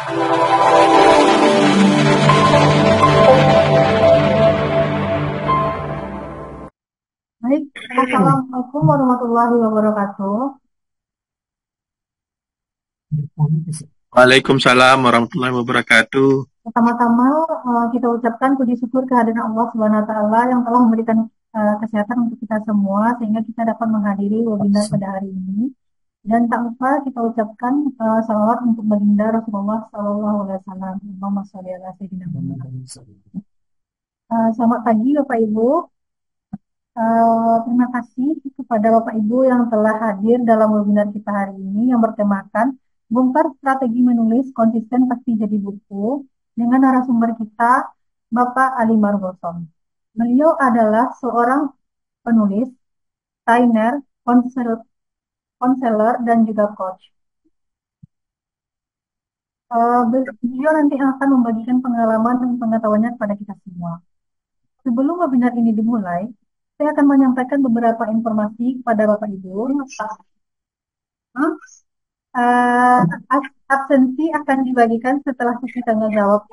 Baik, Assalamualaikum warahmatullahi wabarakatuh. Waalaikumsalam warahmatullahi wabarakatuh. Pertama-tama kita ucapkan puji syukur kehadiran Allah Subhanahu wa taala yang telah memberikan kesehatan untuk kita semua sehingga kita dapat menghadiri webinar pada hari ini. Dan tak lupa kita ucapkan salawat untuk baginda Rasulullah Sallallahu Alaihi Wasallam. Allahumma sholli ala sayyidina Muhammad. Selamat pagi Bapak Ibu. Terima kasih kepada Bapak Ibu yang telah hadir dalam webinar kita hari ini yang bertemakan bongkar strategi menulis konsisten pasti jadi buku dengan narasumber kita Bapak Ali Margosom. Beliau adalah seorang penulis, trainer, konselor, dan juga coach. Beliau nanti akan membagikan pengalaman dan pengetahuannya kepada kita semua. Sebelum webinar ini dimulai, saya akan menyampaikan beberapa informasi kepada Bapak Ibu. Absensi akan dibagikan setelah sesi tanya jawab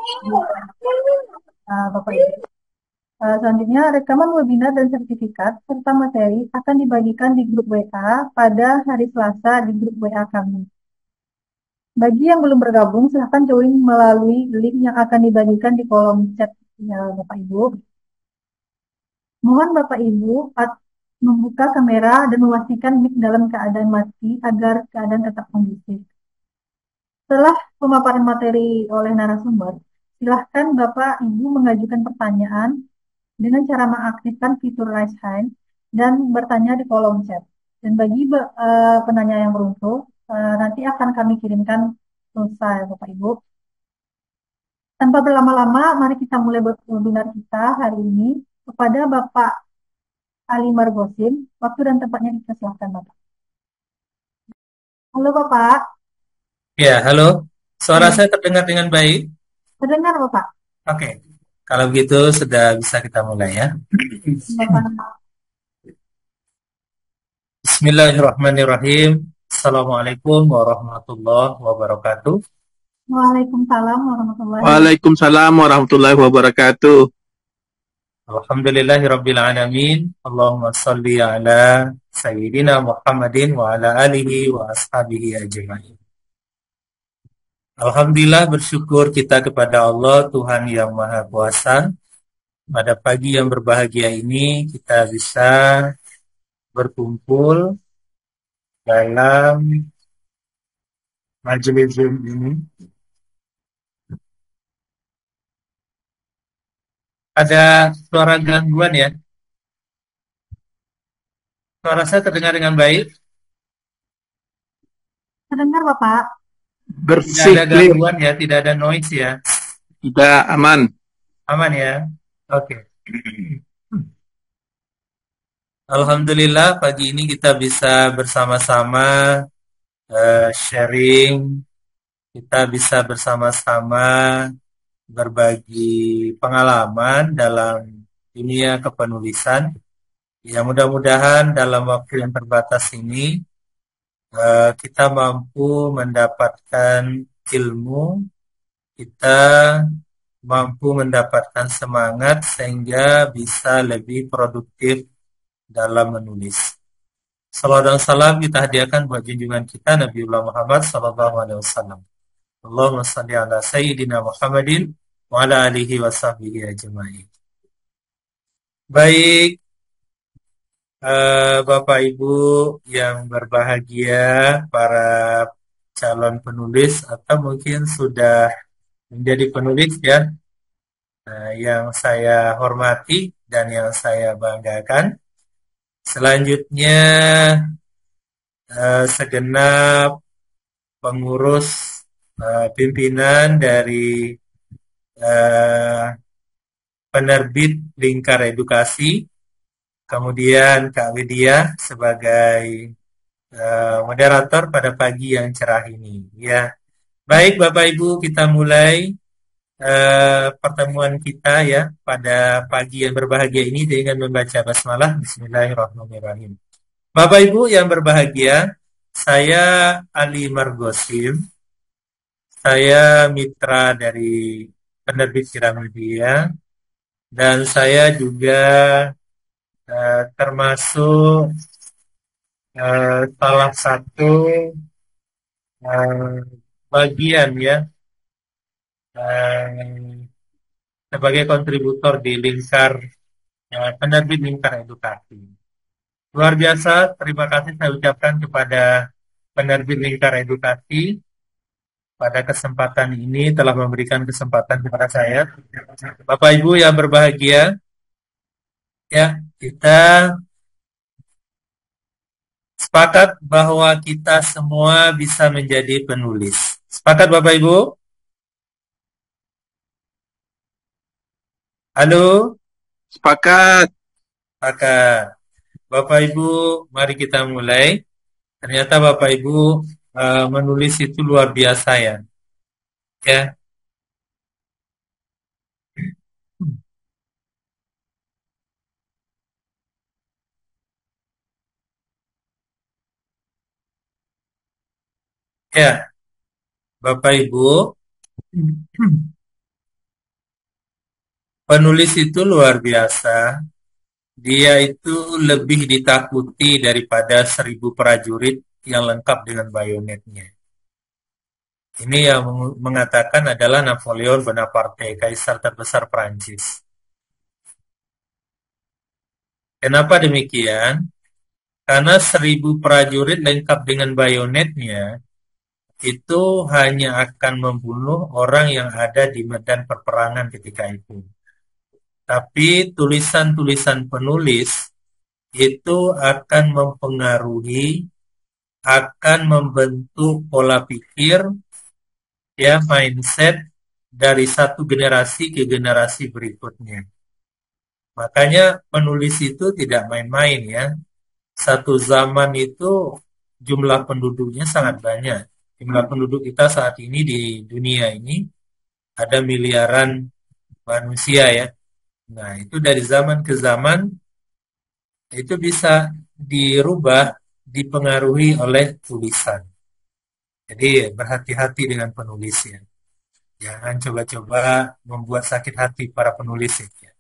Bapak Ibu. Selanjutnya, rekaman webinar dan sertifikat serta materi akan dibagikan di grup WA pada hari Selasa di grup WA kami. Bagi yang belum bergabung, silahkan join melalui link yang akan dibagikan di kolom chat ya, Bapak Ibu. Mohon Bapak Ibu membuka kamera dan memastikan mic dalam keadaan mati agar keadaan tetap kondusif. Setelah pemaparan materi oleh narasumber, silahkan Bapak Ibu mengajukan pertanyaan dengan cara mengaktifkan fitur raise hand dan bertanya di kolom chat. Dan bagi penanya yang beruntung, nanti akan kami kirimkan pulsa ya Bapak Ibu. Tanpa berlama-lama, mari kita mulai webinar kita hari ini kepada Bapak Ali Margosim. Waktu dan tempatnya dipersilakan Bapak. Halo Bapak. Ya, halo. Suara saya terdengar dengan baik? Terdengar Bapak. Oke. Kalau begitu sudah bisa kita mulai ya. Bismillahirrahmanirrahim. Assalamualaikum warahmatullahi wabarakatuh. Waalaikumsalam warahmatullahi wabarakatuh. Alhamdulillahirabbil alamin. Allahumma shalli ala sayyidina Muhammadin wa ala alihi wa ashabihi ajmain. Alhamdulillah, bersyukur kita kepada Allah Tuhan yang Maha Kuasa. Pada pagi yang berbahagia ini kita bisa berkumpul dalam majelis Zoom ini. Ada suara gangguan ya? Suara saya terdengar dengan baik? Terdengar Bapak. Bersih, tidak ada gangguan ya, tidak ada noise ya? Tidak, aman. Aman ya? Oke. Alhamdulillah pagi ini kita bisa bersama-sama sharing, kita bisa bersama-sama berbagi pengalaman dalam dunia kepenulisan. Ya, mudah-mudahan dalam waktu yang terbatas ini kita mampu mendapatkan ilmu, kita mampu mendapatkan semangat sehingga bisa lebih produktif dalam menulis. Salawat dan salam kita hadiahkan buat junjungan kita Nabiullah Muhammad SAW. Allahumma salli ala sayyidina Muhammadin wa ala alihi wa sahbihi ajma'in. Baik, Bapak Ibu yang berbahagia, para calon penulis atau mungkin sudah menjadi penulis ya, yang saya hormati dan yang saya banggakan. Selanjutnya segenap pengurus pimpinan dari penerbit Lingkar Edukasi, kemudian Kak Widya sebagai moderator pada pagi yang cerah ini ya. Baik Bapak Ibu, kita mulai pertemuan kita ya pada pagi yang berbahagia ini dengan membaca basmalah. Bismillahirrahmanirrahim. Bapak Ibu yang berbahagia, saya Ali Margosim. saya mitra dari penerbit Gramedia dan saya juga termasuk salah satu bagian ya sebagai kontributor di lingkar penerbit lingkar edukasi. Luar biasa, terima kasih saya ucapkan kepada penerbit lingkar edukasi pada kesempatan ini telah memberikan kesempatan kepada saya. Bapak Ibu yang berbahagia, ya kita sepakat bahwa kita semua bisa menjadi penulis. Sepakat Bapak Ibu? Halo? Sepakat. Sepakat. Bapak Ibu, mari kita mulai. Ternyata Bapak Ibu menulis itu luar biasa ya. Ya. Ya. Bapak Ibu, penulis itu luar biasa. Dia itu lebih ditakuti daripada 1000 prajurit yang lengkap dengan bayonetnya. Ini yang mengatakan adalah Napoleon Bonaparte, kaisar terbesar Prancis. Kenapa demikian? Karena 1000 prajurit lengkap dengan bayonetnya itu hanya akan membunuh orang yang ada di medan peperangan ketika itu. Tapi tulisan-tulisan penulis itu akan mempengaruhi, akan membentuk pola pikir, ya mindset dari satu generasi ke generasi berikutnya. Makanya penulis itu tidak main-main ya. Satu zaman itu jumlah penduduknya sangat banyak. Jumlah penduduk kita saat ini di dunia ini ada miliaran manusia ya. Nah, itu dari zaman ke zaman itu bisa dirubah, dipengaruhi oleh tulisan. Jadi berhati-hati dengan penulisnya. Jangan coba-coba membuat sakit hati para penulis ya.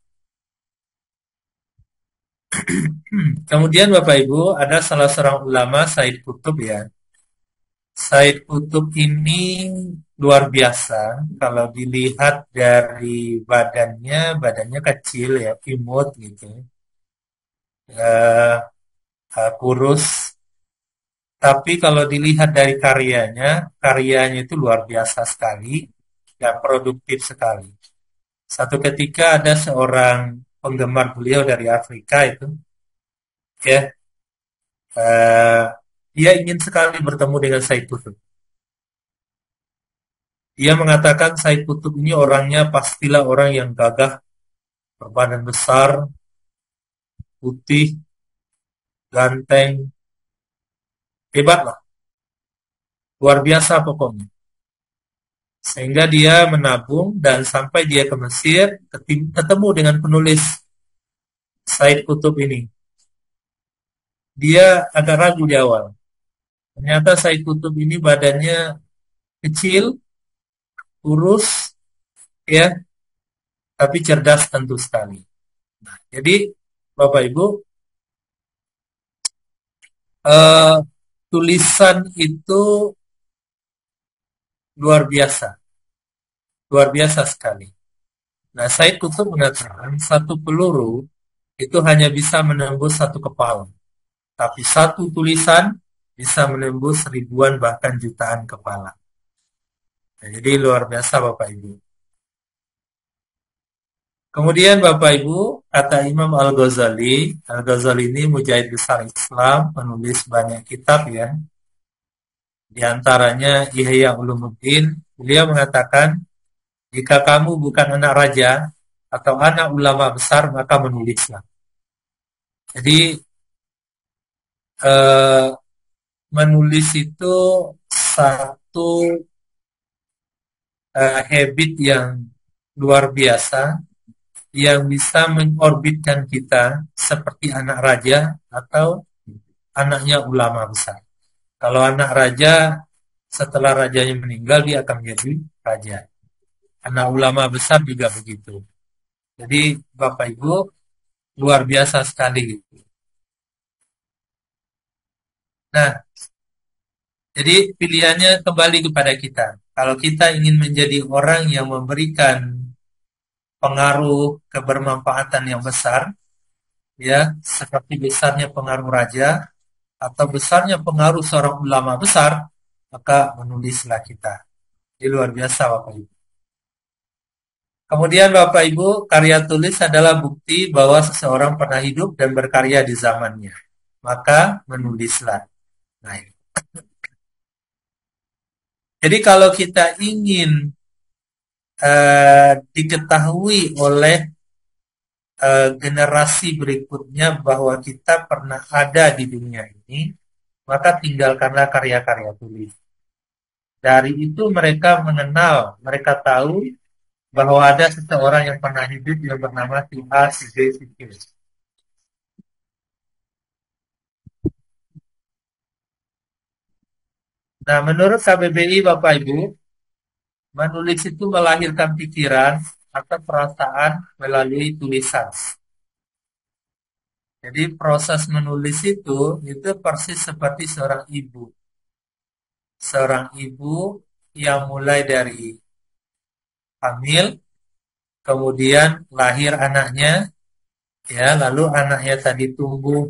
Kemudian Bapak Ibu, ada salah seorang ulama, Said Qutb ya. Said Qutb ini luar biasa. Kalau dilihat dari badannya kecil ya, imut gitu. Kurus. Tapi kalau dilihat dari karyanya itu luar biasa sekali dan produktif sekali. Satu ketika ada seorang penggemar beliau dari Afrika itu, ya, dia ingin sekali bertemu dengan Said Qutb. Dia mengatakan Said Qutb ini orangnya pastilah orang yang gagah, berbadan besar, putih, ganteng, hebat lah. Luar biasa pokoknya. Sehingga dia menabung dan sampai dia ke Mesir ketemu dengan penulis Said Qutb ini. Dia agak ragu di awal. Ternyata Said Qutb ini badannya kecil, kurus, ya, tapi cerdas tentu sekali. Nah, jadi Bapak Ibu, tulisan itu luar biasa sekali. Nah, Said Qutb mengatakan satu peluru itu hanya bisa menembus satu kepala, tapi satu tulisan bisa menembus ribuan bahkan jutaan kepala. Nah, jadi luar biasa Bapak Ibu. Kemudian Bapak Ibu, kata Imam Al-Ghazali ini mujahid besar Islam, penulis banyak kitab ya. Di antaranya Ihya Ulumuddin, beliau mengatakan, jika kamu bukan anak raja atau anak ulama besar, maka menulislah. Jadi menulis itu satu habit yang luar biasa yang bisa mengorbitkan kita seperti anak raja atau anaknya ulama besar. Kalau anak raja Setelah rajanya meninggal, dia akan menjadi raja. Anak ulama besar juga begitu. Jadi Bapak Ibu luar biasa sekali gitu. Nah, jadi pilihannya kembali kepada kita. Kalau kita ingin menjadi orang yang memberikan pengaruh kebermanfaatan yang besar, ya, seperti besarnya pengaruh raja atau besarnya pengaruh seorang ulama besar, maka menulislah kita. Ini luar biasa Bapak Ibu. Kemudian Bapak Ibu, karya tulis adalah bukti bahwa seseorang pernah hidup dan berkarya di zamannya. Maka menulislah. Nah, jadi kalau kita ingin diketahui oleh generasi berikutnya bahwa kita pernah ada di dunia ini, maka tinggalkanlah karya-karya tulis. Dari itu mereka mengenal, mereka tahu bahwa ada seseorang yang pernah hidup yang bernama si A, si B, si C. Nah, menurut KBBI Bapak Ibu, menulis itu melahirkan pikiran atau perasaan melalui tulisan. Jadi proses menulis itu persis seperti seorang ibu. Seorang ibu yang mulai dari hamil, kemudian lahir anaknya, ya, lalu anaknya tadi tumbuh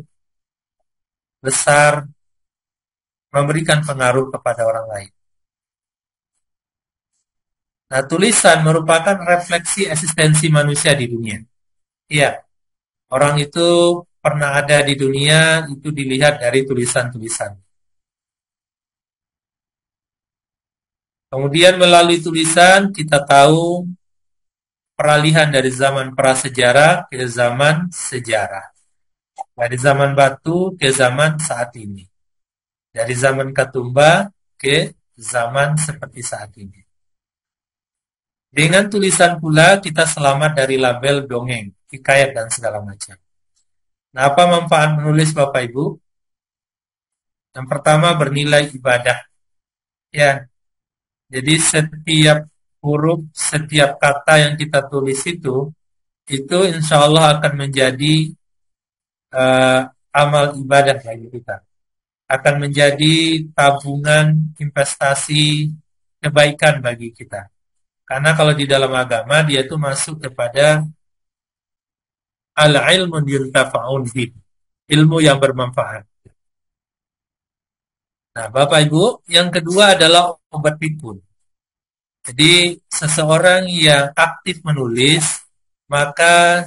besar, memberikan pengaruh kepada orang lain. Nah, tulisan merupakan refleksi eksistensi manusia di dunia. Iya, orang itu pernah ada di dunia, itu dilihat dari tulisan-tulisan. Kemudian melalui tulisan kita tahu peralihan dari zaman prasejarah ke zaman sejarah. Dari zaman batu ke zaman saat ini. Dari zaman Katumba ke zaman seperti saat ini. Dengan tulisan pula kita selamat dari label dongeng, hikayat dan segala macam. Nah, apa manfaat menulis Bapak Ibu? Yang pertama bernilai ibadah. Ya, jadi setiap huruf, setiap kata yang kita tulis itu insya Allah akan menjadi uh, amal ibadah bagi kita. Akan menjadi tabungan investasi kebaikan bagi kita. Karena kalau di dalam agama dia itu masuk kepada al-ilmu yuntafa'un bih, ilmu yang bermanfaat. Nah, Bapak Ibu, yang kedua adalah obat pikun. Jadi seseorang yang aktif menulis, maka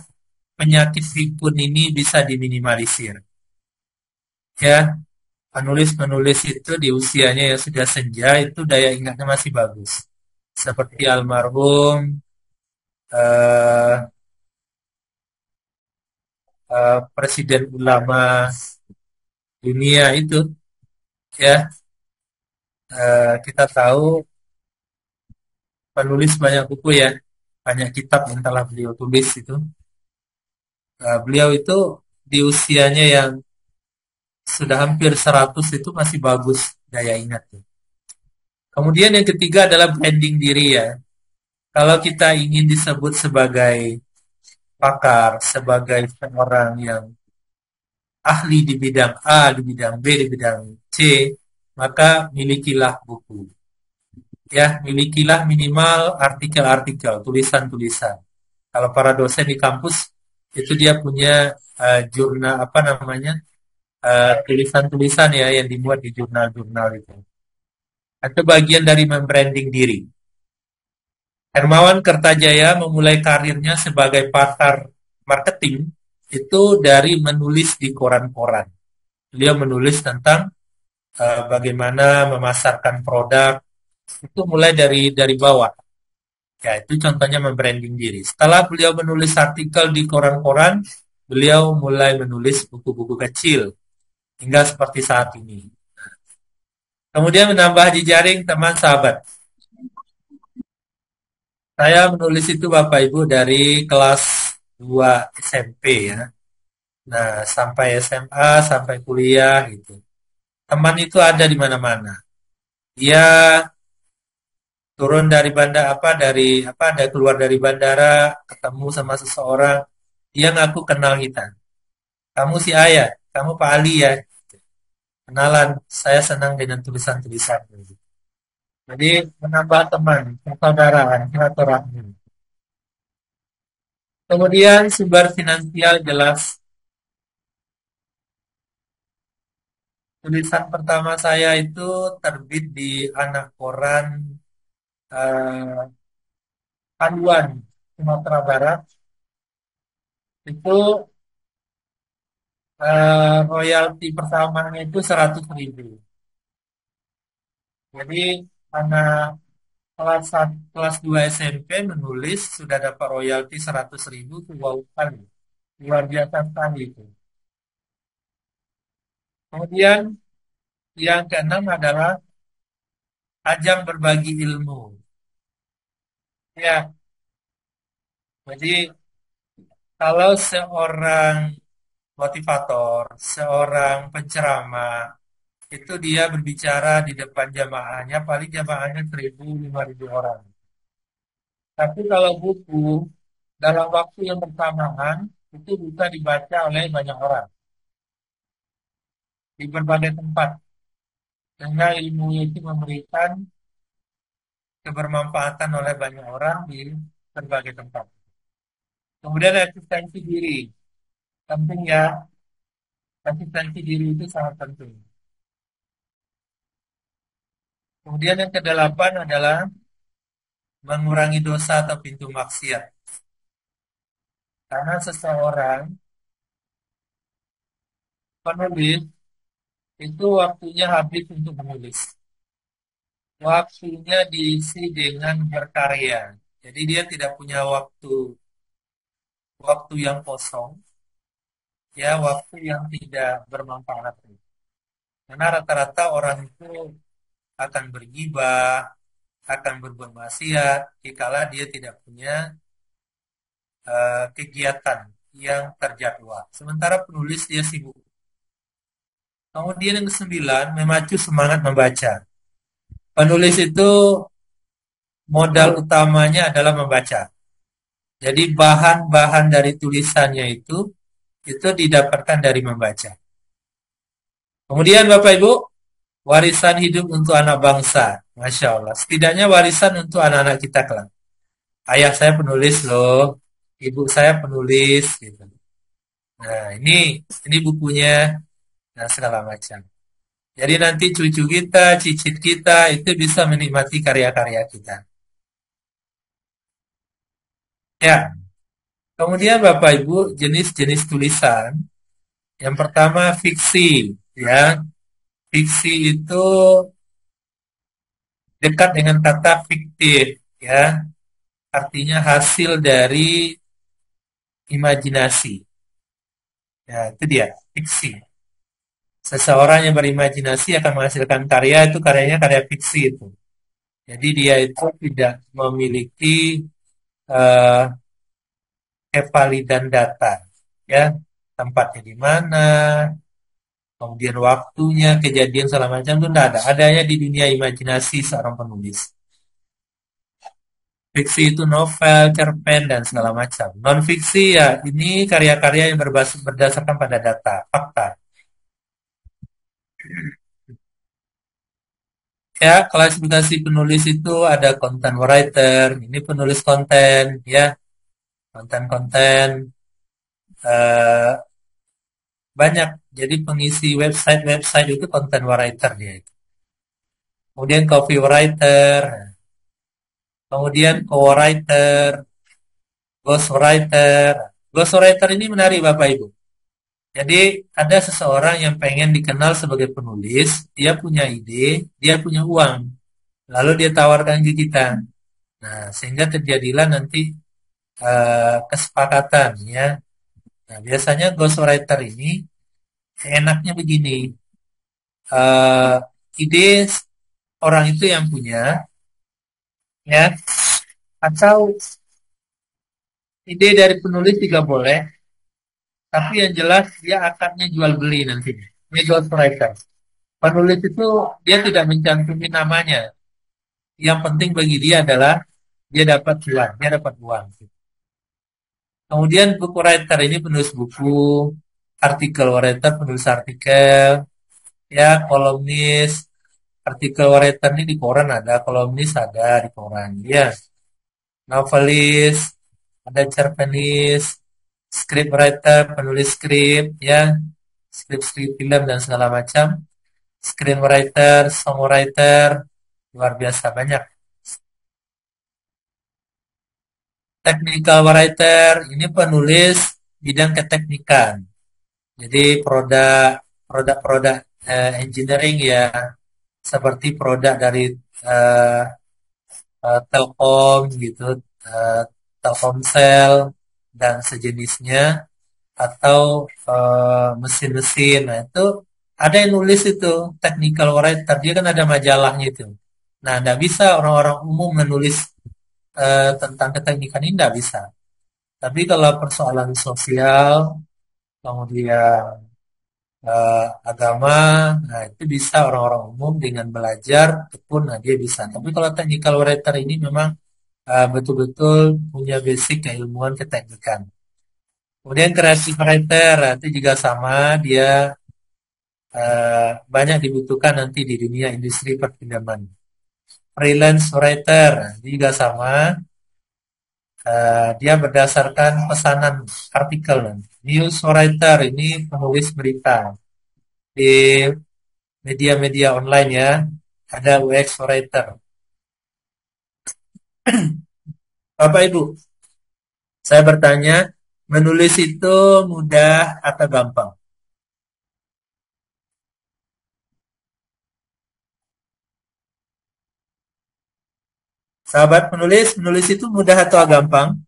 penyakit pikun ini bisa diminimalisir. Ya, penulis-penulis itu di usianya yang sudah senja itu daya ingatnya masih bagus. Seperti almarhum uh, presiden ulama dunia itu, ya, kita tahu penulis banyak buku ya, banyak kitab yang telah beliau tulis itu. Beliau itu di usianya yang sudah hampir 100 itu masih bagus daya ingatnya. Kemudian yang ketiga adalah branding diri ya. Kalau kita ingin disebut sebagai pakar, sebagai orang yang ahli di bidang A, di bidang B, di bidang C, maka milikilah buku. Ya, milikilah minimal artikel-artikel, tulisan-tulisan. Kalau para dosen di kampus itu dia punya jurnal apa namanya tulisan-tulisan ya yang dimuat di jurnal-jurnal itu. Itu bagian dari membranding diri. Hermawan Kertajaya memulai karirnya sebagai pakar marketing itu dari menulis di koran-koran. Beliau menulis tentang bagaimana memasarkan produk itu mulai dari bawah. Ya, itu contohnya membranding diri. Setelah beliau menulis artikel di koran-koran, beliau mulai menulis buku-buku kecil hingga seperti saat ini. Kemudian menambah jejaring teman sahabat. Saya menulis itu Bapak Ibu dari kelas 2 SMP ya. Nah, sampai SMA, sampai kuliah gitu. Teman itu ada di mana-mana. Dia turun dari bandara ada keluar dari bandara, ketemu sama seseorang, dia ngaku kenal kita. Kamu si A ya, kamu Pak Ali ya. Kenalan, saya senang dengan tulisan-tulisan. Jadi menambah teman, persaudaraan, silaturahmi. Kemudian sumber finansial jelas. Tulisan pertama saya itu terbit di anak koran eh, Haluan, Sumatera Barat. Itu royalti pertamanya itu 100.000. Jadi anak kelas 2 SMP menulis sudah dapat royalti 100.000 itu wow sekali. Luar biasa sekali itu. Kemudian yang keenam adalah ajang berbagi ilmu. Ya, jadi kalau seorang motivator, seorang penceramah, itu dia berbicara di depan jamaahnya, paling jamaahnya 1.000, 5.000 orang. Tapi kalau buku, dalam waktu yang bersamaan, itu bisa dibaca oleh banyak orang di berbagai tempat. Sehingga ilmu itu memberikan kebermanfaatan oleh banyak orang di berbagai tempat. Kemudian eksistensi diri. Penting ya, eksistensi diri itu sangat penting. Kemudian yang kedelapan adalah mengurangi dosa atau pintu maksiat. Karena seseorang penulis itu waktunya habis untuk menulis. Waktunya diisi dengan berkarya. Jadi dia tidak punya waktu yang kosong, ya waktu yang tidak bermanfaat. Karena rata-rata orang itu akan bergibah, akan berbuat maksiat, jikalau dia tidak punya kegiatan yang terjadwal. Sementara penulis dia sibuk. Kemudian yang kesembilan, memacu semangat membaca. Penulis itu modal utamanya adalah membaca. Jadi bahan-bahan dari tulisannya itu didapatkan dari membaca. Kemudian Bapak Ibu, warisan hidup untuk anak bangsa. Masya Allah. Setidaknya warisan untuk anak-anak kita kelak. Ayah saya penulis loh, ibu saya penulis gitu. Nah, ini bukunya dan segala macam. Jadi nanti cucu kita, cicit kita itu bisa menikmati karya-karya kita. Ya, kemudian Bapak Ibu jenis-jenis tulisan. Yang pertama fiksi, ya. Fiksi itu dekat dengan kata fiktif, ya. Artinya hasil dari imajinasi. Ya, itu dia, fiksi. Seseorang yang berimajinasi akan menghasilkan karya itu karyanya karya fiksi itu. Jadi dia itu tidak memiliki eh, kevalidan data, ya tempatnya di mana, kemudian waktunya, kejadian segala macam itu tidak ada. Adanya di dunia imajinasi seorang penulis. Fiksi itu novel, cerpen, dan segala macam. Non-fiksi ya ini karya-karya yang berdasarkan pada data, fakta. Ya, klasifikasi penulis itu ada content writer, ini penulis konten, ya, konten-konten eh, banyak. Jadi pengisi website itu content writer dia. Kemudian copywriter, kemudian co-writer, ghostwriter. Ghostwriter ini menarik Bapak Ibu. Jadi ada seseorang yang pengen dikenal sebagai penulis, dia punya ide, dia punya uang, lalu dia tawarkan ke kita. Nah, sehingga terjadilah nanti kesepakatan ya. Nah, biasanya ghostwriter ini enaknya begini, eh, ide orang itu yang punya, ya, atau ide dari penulis juga boleh, tapi yang jelas dia akadnya jual beli nanti. Ini ghostwriter. Penulis itu dia tidak mencantumi namanya. Yang penting bagi dia adalah dia dapat cuan, dia dapat uang. Kemudian buku writer ini penulis buku, artikel writer penulis artikel, ya kolumnis. Artikel writer ini di koran ada, kolumnis ada di koran. Ya, novelis, ada cerpenis, script writer, penulis skrip, ya, skrip-skrip film dan segala macam. Screenwriter, songwriter, luar biasa banyak. Technical writer, ini penulis bidang keteknikan. Jadi produk-produk engineering ya, seperti produk dari eh, Telkom gitu, eh, Telkomsel dan sejenisnya, atau mesin-mesin. Nah itu ada yang nulis itu technical writer, dia kan ada majalahnya itu. Nah, tidak bisa orang-orang umum menulis tentang keteknikan ini, tidak bisa. Tapi kalau persoalan sosial, kemudian agama, nah itu bisa orang-orang umum dengan belajar tekun, nah dia bisa. Tapi kalau technical writer ini memang betul-betul punya basic keilmuan keteknikan. Kemudian creative writer, nah, itu juga sama, dia banyak dibutuhkan nanti di dunia industri perfilman. Freelance writer, nah, ini juga sama, dia berdasarkan pesanan artikel. News writer ini penulis berita di media-media online ya. Ada UX writer. Bapak Ibu, saya bertanya, menulis itu mudah atau gampang? Sahabat penulis, menulis itu mudah atau gampang?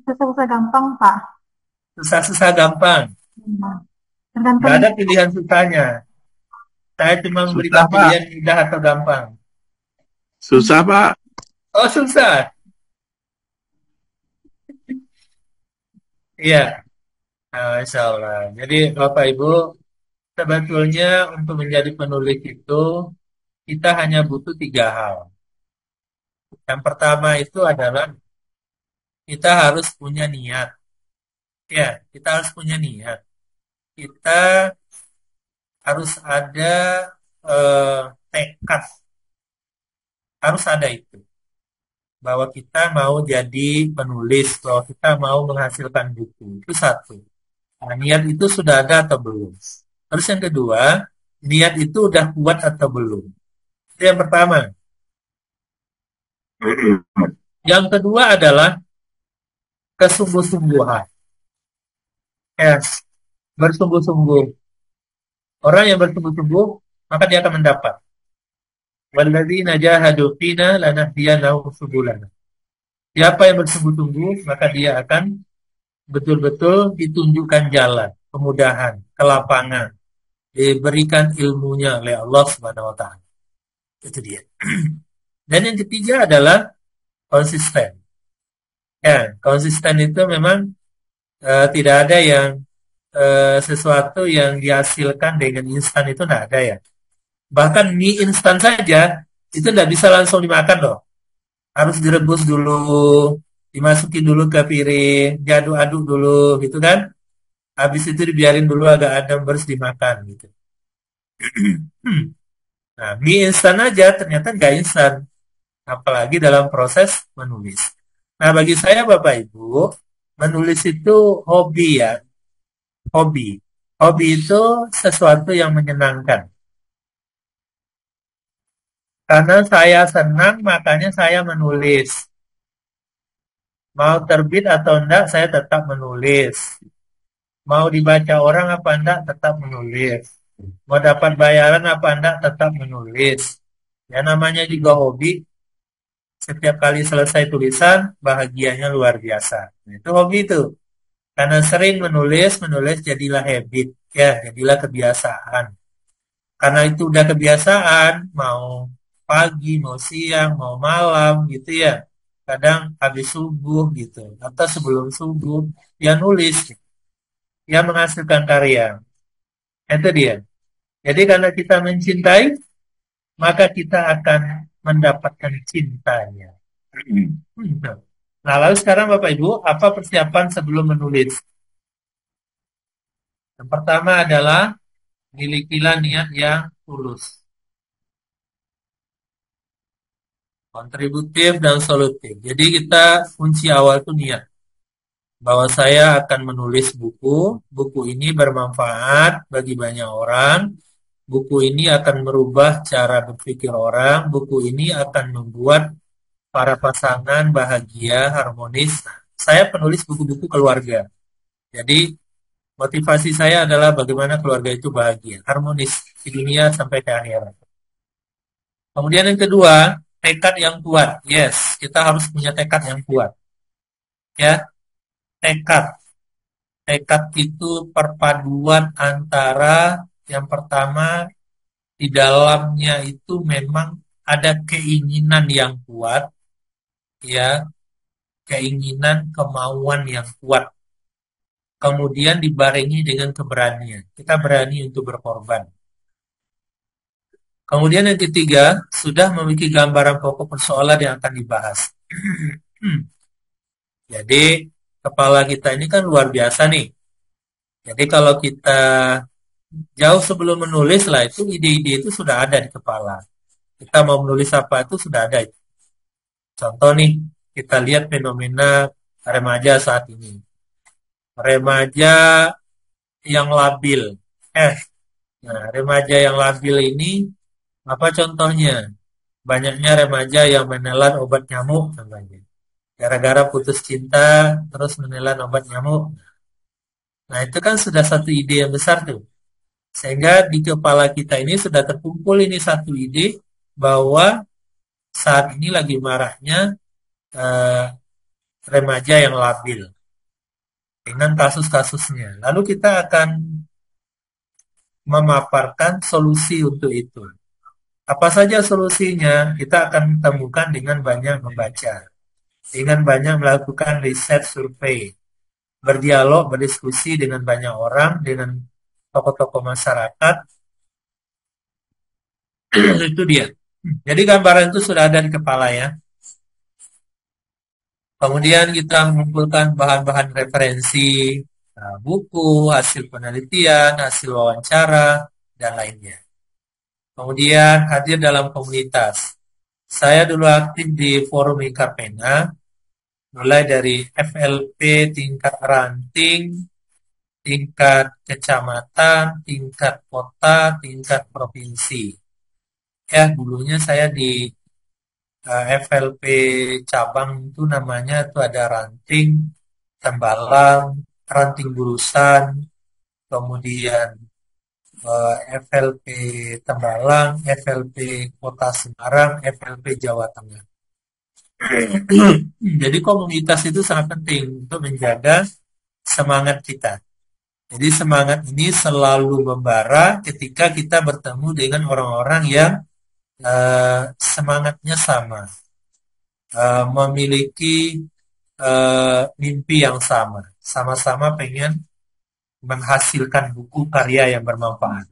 Susah-susah gampang, Pak. Susah-susah gampang. Hmm. Nggak Tergantung ada pilihan susahnya. Saya cuma Susah, memberikan Pak. pilihan mudah atau gampang. Susah, Pak. Oh, susah. Iya. Nah, Insya Allah. Jadi Bapak Ibu, sebetulnya untuk menjadi penulis itu kita hanya butuh tiga hal. Yang pertama itu adalah kita harus punya niat. Ya, kita harus punya niat. Kita harus ada tekad. Harus ada itu. Bahwa kita mau jadi penulis, bahwa kita mau menghasilkan buku. Itu satu. Nah, niat itu sudah ada atau belum? Terus yang kedua, niat itu udah kuat atau belum? Itu yang pertama. Yang kedua adalah kesungguh-sungguhan. Yes, bersungguh-sungguh. Orang yang bersungguh-sungguh, maka dia akan mendapat. Walladzina jahadu fina lanahdiyannahum subulana. Siapa yang bersungguh-sungguh, maka dia akan betul-betul ditunjukkan jalan, kemudahan, kelapangan, diberikan ilmunya oleh Allah Subhanahu wa taala. Itu dia. Dan yang ketiga adalah konsisten. Ya, konsisten itu memang tidak ada yang sesuatu yang dihasilkan dengan instan itu tidak ada ya. Bahkan mie instan saja itu tidak bisa langsung dimakan loh. Harus direbus dulu, dimasukin dulu ke piring, diaduk-aduk dulu gitu kan. Habis itu dibiarin dulu agak adem baru dimakan gitu. Nah, mie instan aja ternyata nggak instan, apalagi dalam proses menulis. Nah, bagi saya Bapak Ibu, menulis itu hobi ya, hobi. Hobi itu sesuatu yang menyenangkan. Karena saya senang, makanya saya menulis. Mau terbit atau enggak, saya tetap menulis. Mau dibaca orang apa enggak, tetap menulis. Mau dapat bayaran apa enggak, tetap menulis. Ya namanya juga hobi, setiap kali selesai tulisan, bahagianya luar biasa. Nah, itu hobi itu. Karena sering menulis, menulis jadilah habit. Ya, jadilah kebiasaan. Karena itu udah kebiasaan, mau pagi, mau siang, mau malam gitu ya. Kadang habis subuh gitu, atau sebelum subuh, dia nulis. yang menghasilkan karya. Itu dia. Jadi karena kita mencintai, maka kita akan mendapatkan cintanya. Nah, lalu sekarang Bapak Ibu, apa persiapan sebelum menulis? Yang pertama adalah milikilah niat yang tulus, kontributif dan solutif. Jadi kita kunci awal itu niat. Bahwa saya akan menulis buku ini bermanfaat bagi banyak orang, buku ini akan merubah cara berpikir orang, buku ini akan membuat para pasangan bahagia, harmonis. Saya penulis buku-buku keluarga. Jadi motivasi saya adalah bagaimana keluarga itu bahagia, harmonis di dunia sampai ke akhirat. Kemudian yang kedua, tekad yang kuat. Yes, kita harus punya tekad yang kuat. Ya, tekad. Tekad itu perpaduan antara yang pertama di dalamnya itu memang ada keinginan yang kuat, ya, keinginan, kemauan yang kuat. Kemudian dibarengi dengan keberanian. Kita berani untuk berkorban. Kemudian yang ketiga, sudah memiliki gambaran pokok persoalan yang akan dibahas. Jadi, kepala kita ini kan luar biasa nih. Jadi kalau kita jauh sebelum menulis lah itu ide-ide itu sudah ada di kepala. Kita mau menulis apa itu sudah ada. Contoh nih, kita lihat fenomena remaja saat ini. Remaja yang labil. Remaja yang labil ini apa contohnya? Banyaknya remaja yang menelan obat nyamuk contohnya. Gara-gara putus cinta terus menelan obat nyamuk. Nah, itu kan sudah satu ide yang besar tuh. Sehingga di kepala kita ini sudah terkumpul ini satu ide bahwa saat ini lagi marahnya eh, remaja yang labil dengan kasus-kasusnya. Lalu kita akan memaparkan solusi untuk itu. Apa saja solusinya? Kita akan temukan dengan banyak membaca, dengan banyak melakukan riset survei, berdialog, berdiskusi dengan banyak orang, dengan tokoh-tokoh masyarakat. Itu dia. Jadi gambaran itu sudah ada di kepala ya. Kemudian kita mengumpulkan bahan-bahan referensi, buku, hasil penelitian, hasil wawancara, dan lainnya. Kemudian hadir dalam komunitas. Saya dulu aktif di forum Lingkar Pena, mulai dari FLP tingkat ranting, tingkat kecamatan, tingkat kota, tingkat provinsi. Ya, dulunya saya di FLP cabang itu namanya itu ada ranting, tembalang, ranting burusan, kemudian FLP Tembalang, FLP Kota Semarang, FLP Jawa Tengah. Jadi komunitas itu sangat penting untuk menjaga semangat kita. Jadi semangat ini selalu membara ketika kita bertemu dengan orang-orang yang semangatnya sama, memiliki mimpi yang sama, sama-sama pengen menghasilkan buku karya yang bermanfaat.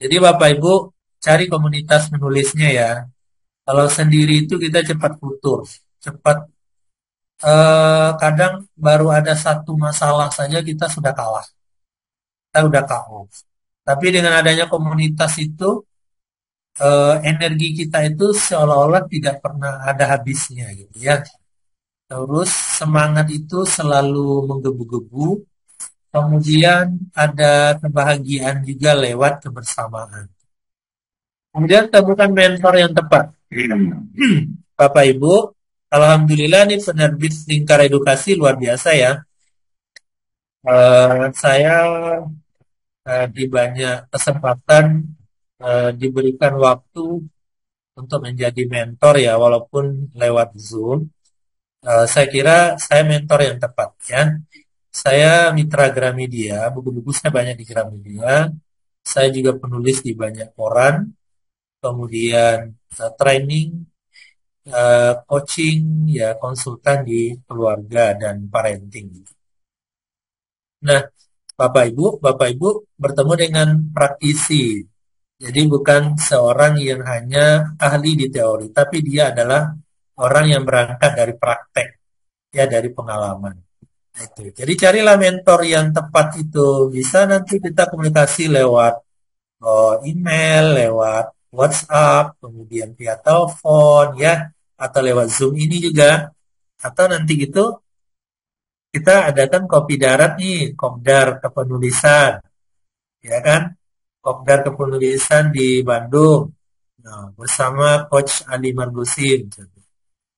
Jadi Bapak Ibu cari komunitas menulisnya ya. Kalau sendiri itu kita cepat futur, cepat kadang baru ada satu masalah saja kita sudah kalah, kita udah KO. Tapi dengan adanya komunitas itu energi kita itu seolah-olah tidak pernah ada habisnya gitu ya. Terus semangat itu selalu menggebu-gebu. Kemudian ada kebahagiaan juga lewat kebersamaan. Kemudian temukan mentor yang tepat. Bapak Ibu, alhamdulillah nih penerbit Lingkar Edukasi luar biasa ya. Saya di banyak kesempatan diberikan waktu untuk menjadi mentor ya, walaupun lewat Zoom. Saya kira saya mentor yang tepat ya. Saya mitra Gramedia, buku-buku saya banyak di Gramedia. Saya juga penulis di banyak koran. Kemudian training, coaching, ya konsultan di keluarga dan parenting. Nah, Bapak Ibu bertemu dengan praktisi. Jadi bukan seorang yang hanya ahli di teori, tapi dia adalah orang yang berangkat dari praktek, ya dari pengalaman. Itu. Jadi carilah mentor yang tepat itu. Bisa nanti kita komunikasi lewat email, lewat WhatsApp, kemudian via telepon, ya, atau lewat Zoom ini juga. Atau nanti gitu kita adakan kopi darat nih, kopdar kepenulisan, ya kan? Kopdar kepenulisan di Bandung, nah, bersama Coach Ali Margusin.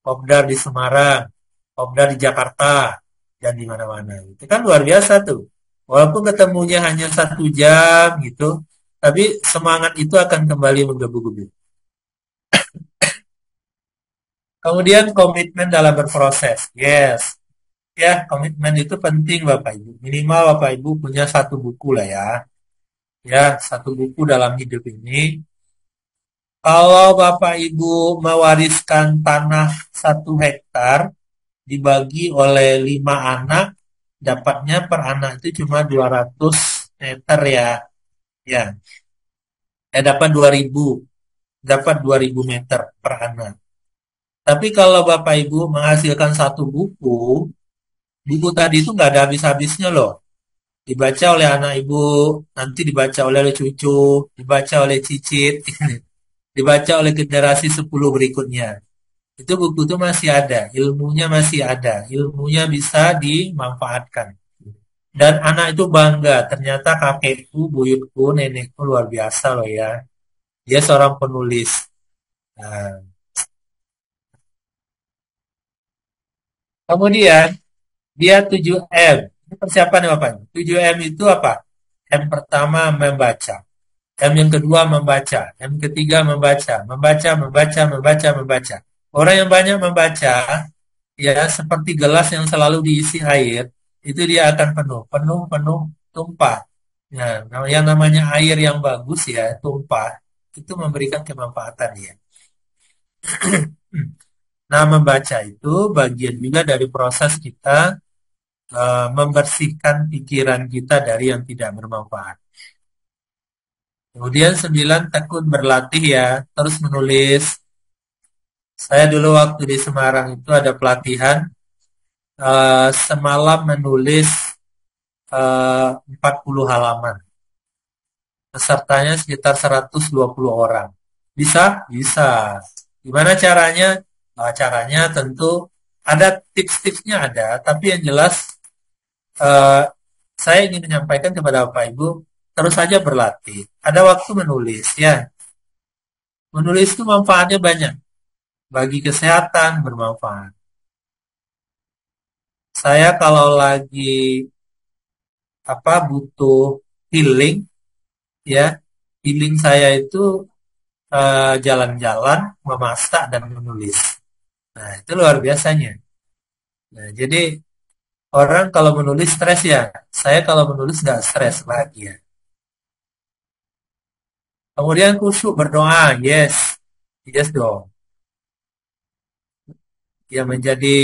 Kopdar di Semarang, Kopdar di Jakarta, dan di mana-mana. Itu kan luar biasa tuh. Walaupun ketemunya hanya 1 jam gitu, tapi semangat itu akan kembali menggebu-gebu. Kemudian komitmen dalam berproses. Yes, ya komitmen itu penting Bapak Ibu. Minimal Bapak Ibu punya 1 buku lah ya. Ya, 1 buku dalam hidup ini. Kalau Bapak Ibu mewariskan tanah 1 hektar, dibagi oleh 5 anak, dapatnya per anak itu cuma 200 meter ya. Ya, dapat 2000 meter per anak. Tapi kalau Bapak Ibu menghasilkan 1 buku, buku tadi itu nggak ada habis-habisnya loh. Dibaca oleh anak ibu, nanti dibaca oleh cucu, dibaca oleh cicit, dibaca oleh generasi 10 berikutnya. Itu buku itu masih ada, ilmunya masih ada, ilmunya bisa dimanfaatkan. Dan anak itu bangga, ternyata kakekku, buyutku, nenekku luar biasa loh ya. Dia seorang penulis. Nah, kemudian dia 7M. Ini persiapan ya Bapak. 7M itu apa? M pertama membaca. M yang kedua membaca. M ketiga membaca. Membaca, membaca, membaca, membaca. Orang yang banyak membaca, ya seperti gelas yang selalu diisi air, itu dia akan penuh, penuh, penuh, tumpah. Ya, yang namanya air yang bagus ya, tumpah, itu memberikan kemanfaatan ya. Nah, membaca itu bagian juga dari proses kita membersihkan pikiran kita dari yang tidak bermanfaat. Kemudian 9, tekun berlatih ya, terus menulis. Saya dulu waktu di Semarang itu ada pelatihan semalam menulis 40 halaman. Pesertanya sekitar 120 orang. Bisa? Bisa. Gimana caranya? Nah, caranya tentu ada tips-tipsnya ada, tapi yang jelas eh, saya ingin menyampaikan kepada Bapak Ibu, terus saja berlatih. Ada waktu menulis ya. Menulis itu manfaatnya banyak. Bagi kesehatan bermanfaat. Saya kalau lagi butuh healing ya, healing saya itu jalan-jalan, memasak dan menulis. Nah, itu luar biasanya. Nah, jadi orang kalau menulis stres ya, saya kalau menulis nggak stres, bahagia. Kemudian khusyuk berdoa, yes, yes dong. Yang menjadi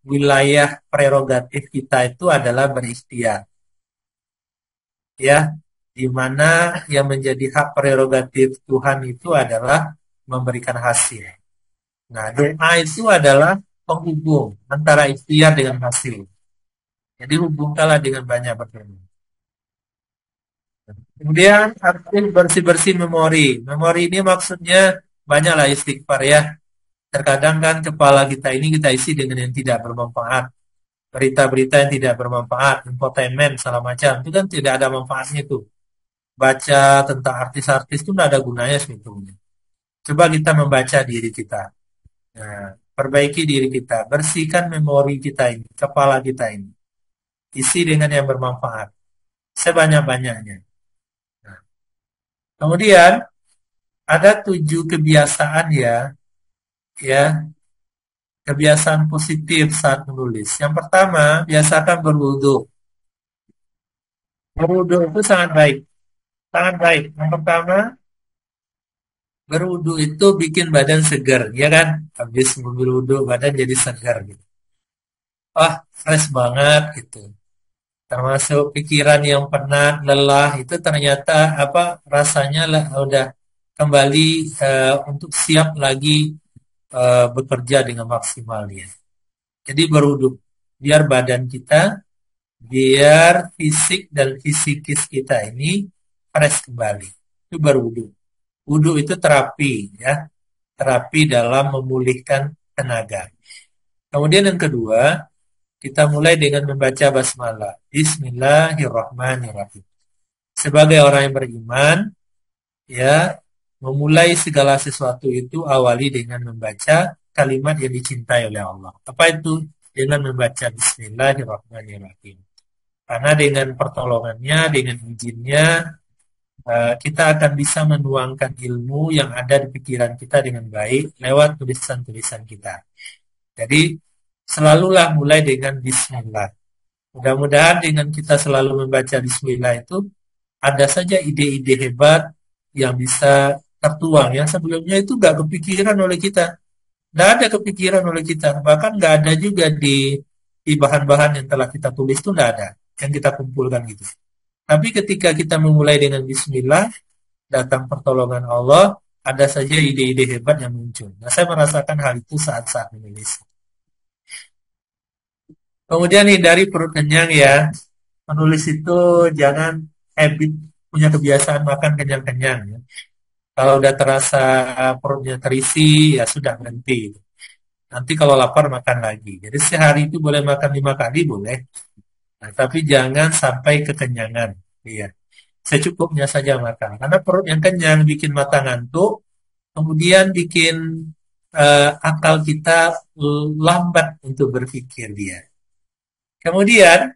wilayah prerogatif kita itu adalah berikhtiar, ya, di mana yang menjadi hak prerogatif Tuhan itu adalah memberikan hasil. Nah, doa itu adalah penghubung antara ikhtiar dengan hasil. Jadi hubungkanlah dengan banyak berdoa. Kemudian aktif bersih-bersih memori. Memori ini maksudnya banyaklah istighfar ya. Terkadang kan kepala kita ini kita isi dengan yang tidak bermanfaat. Berita-berita yang tidak bermanfaat, infotainment, segala macam. Itu kan tidak ada manfaatnya itu. Baca tentang artis-artis itu tidak ada gunanya sebetulnya. Coba kita membaca diri kita. Nah, perbaiki diri kita. Bersihkan memori kita ini, kepala kita ini. Isi dengan yang bermanfaat. Sebanyak-banyaknya. Nah, kemudian ada 7 kebiasaan ya, kebiasaan positif saat menulis. Yang pertama, biasakan berwudu. Berwudu itu sangat baik, sangat baik. Yang pertama, berwudu itu bikin badan segar, ya kan? Habis mengambil wudu, badan jadi segar gitu. wah fresh banget gitu. Termasuk pikiran yang penat, lelah itu ternyata rasanya lah udah kembali untuk siap lagi bekerja dengan maksimal ya. Jadi berwudu biar badan kita, biar fisik dan fisikis kita ini fresh kembali. Itu berwudu. Wudu itu terapi ya, terapi dalam memulihkan tenaga. Kemudian yang kedua, kita mulai dengan membaca basmalah. Bismillahirrahmanirrahim. Sebagai orang yang beriman, ya, memulai segala sesuatu itu awali dengan membaca kalimat yang dicintai oleh Allah. Apa itu? Dengan membaca Bismillahirrahmanirrahim. Karena dengan pertolongannya, dengan izinnya, kita akan bisa menuangkan ilmu yang ada di pikiran kita dengan baik lewat tulisan-tulisan kita. Jadi, selalulah mulai dengan Bismillah. Mudah-mudahan dengan kita selalu membaca Bismillah itu, ada saja ide-ide hebat yang bisa tertuang. Yang sebelumnya itu nggak kepikiran oleh kita. Nggak ada kepikiran oleh kita. Bahkan nggak ada juga di bahan-bahan yang telah kita tulis itu nggak ada. Yang kita kumpulkan gitu. Tapi ketika kita memulai dengan Bismillah, datang pertolongan Allah, ada saja ide-ide hebat yang muncul. Nah, saya merasakan hal itu saat-saat menulis. Kemudian hindari perut kenyang ya. Menulis itu jangan habit punya kebiasaan makan kenyang-kenyang ya. Kalau udah terasa perutnya terisi, ya sudah berhenti. Nanti kalau lapar makan lagi. Jadi sehari itu boleh makan 5 kali boleh. Nah, tapi jangan sampai kekenyangan. Iya. Secukupnya saja makan. Karena perut yang kenyang bikin mata ngantuk, kemudian bikin akal kita lambat untuk berpikir dia. Kemudian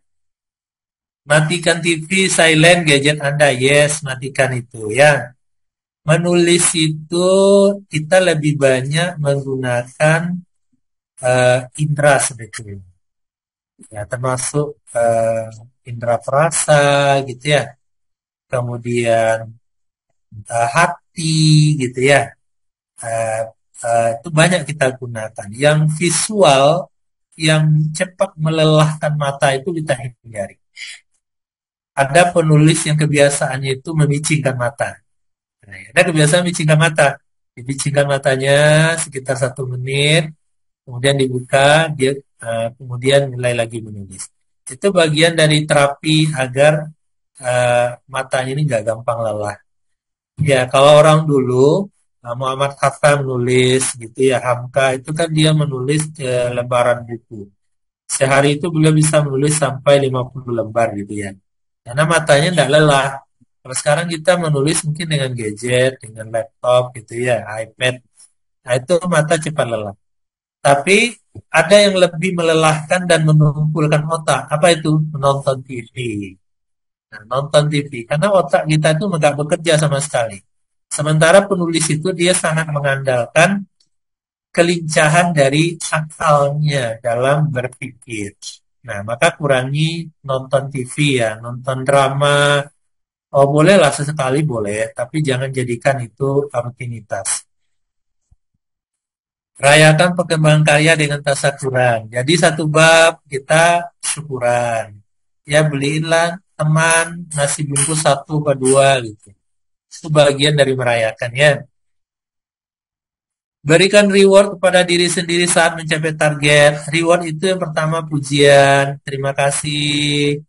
matikan TV, silent gadget Anda. Yes, matikan itu ya. Menulis itu kita lebih banyak menggunakan indera sebetulnya. Ya, termasuk indera perasa gitu ya. Kemudian hati gitu ya. Itu banyak kita gunakan. Yang visual yang cepat melelahkan mata itu kita hindari. Ada penulis yang kebiasaannya itu memicingkan mata. Nah, ada kebiasaan memicingkan mata. Dipicingkan matanya sekitar 1 menit, kemudian dibuka, dia kemudian mulai lagi menulis. Itu bagian dari terapi agar matanya ini nggak gampang lelah. Ya, kalau orang dulu, Muhammad Hatta menulis gitu ya, Hamka itu kan dia menulis lembaran buku. Sehari itu beliau bisa menulis sampai 50 lembar gitu ya. Karena matanya tidak lelah. Kalau sekarang kita menulis mungkin dengan gadget, dengan laptop gitu ya, iPad. Nah itu mata cepat lelah. Tapi ada yang lebih melelahkan dan menumpulkan otak. Apa itu? Menonton TV. Nah, nonton TV. Karena otak kita itu nggak bekerja sama sekali. Sementara penulis itu dia sangat mengandalkan kelincahan dari akalnya dalam berpikir. Nah, maka kurangi nonton TV ya, nonton drama. Oh, bolehlah sesekali boleh, tapi jangan jadikan itu rutinitas. Rayakan perkembangan karya dengan tasakuran. Jadi satu bab kita syukuran. Ya beliinlah teman nasi bungkus 1 atau 2 gitu. Itu bagian dari merayakan ya. Berikan reward kepada diri sendiri saat mencapai target. Reward itu yang pertama pujian. Terima kasih.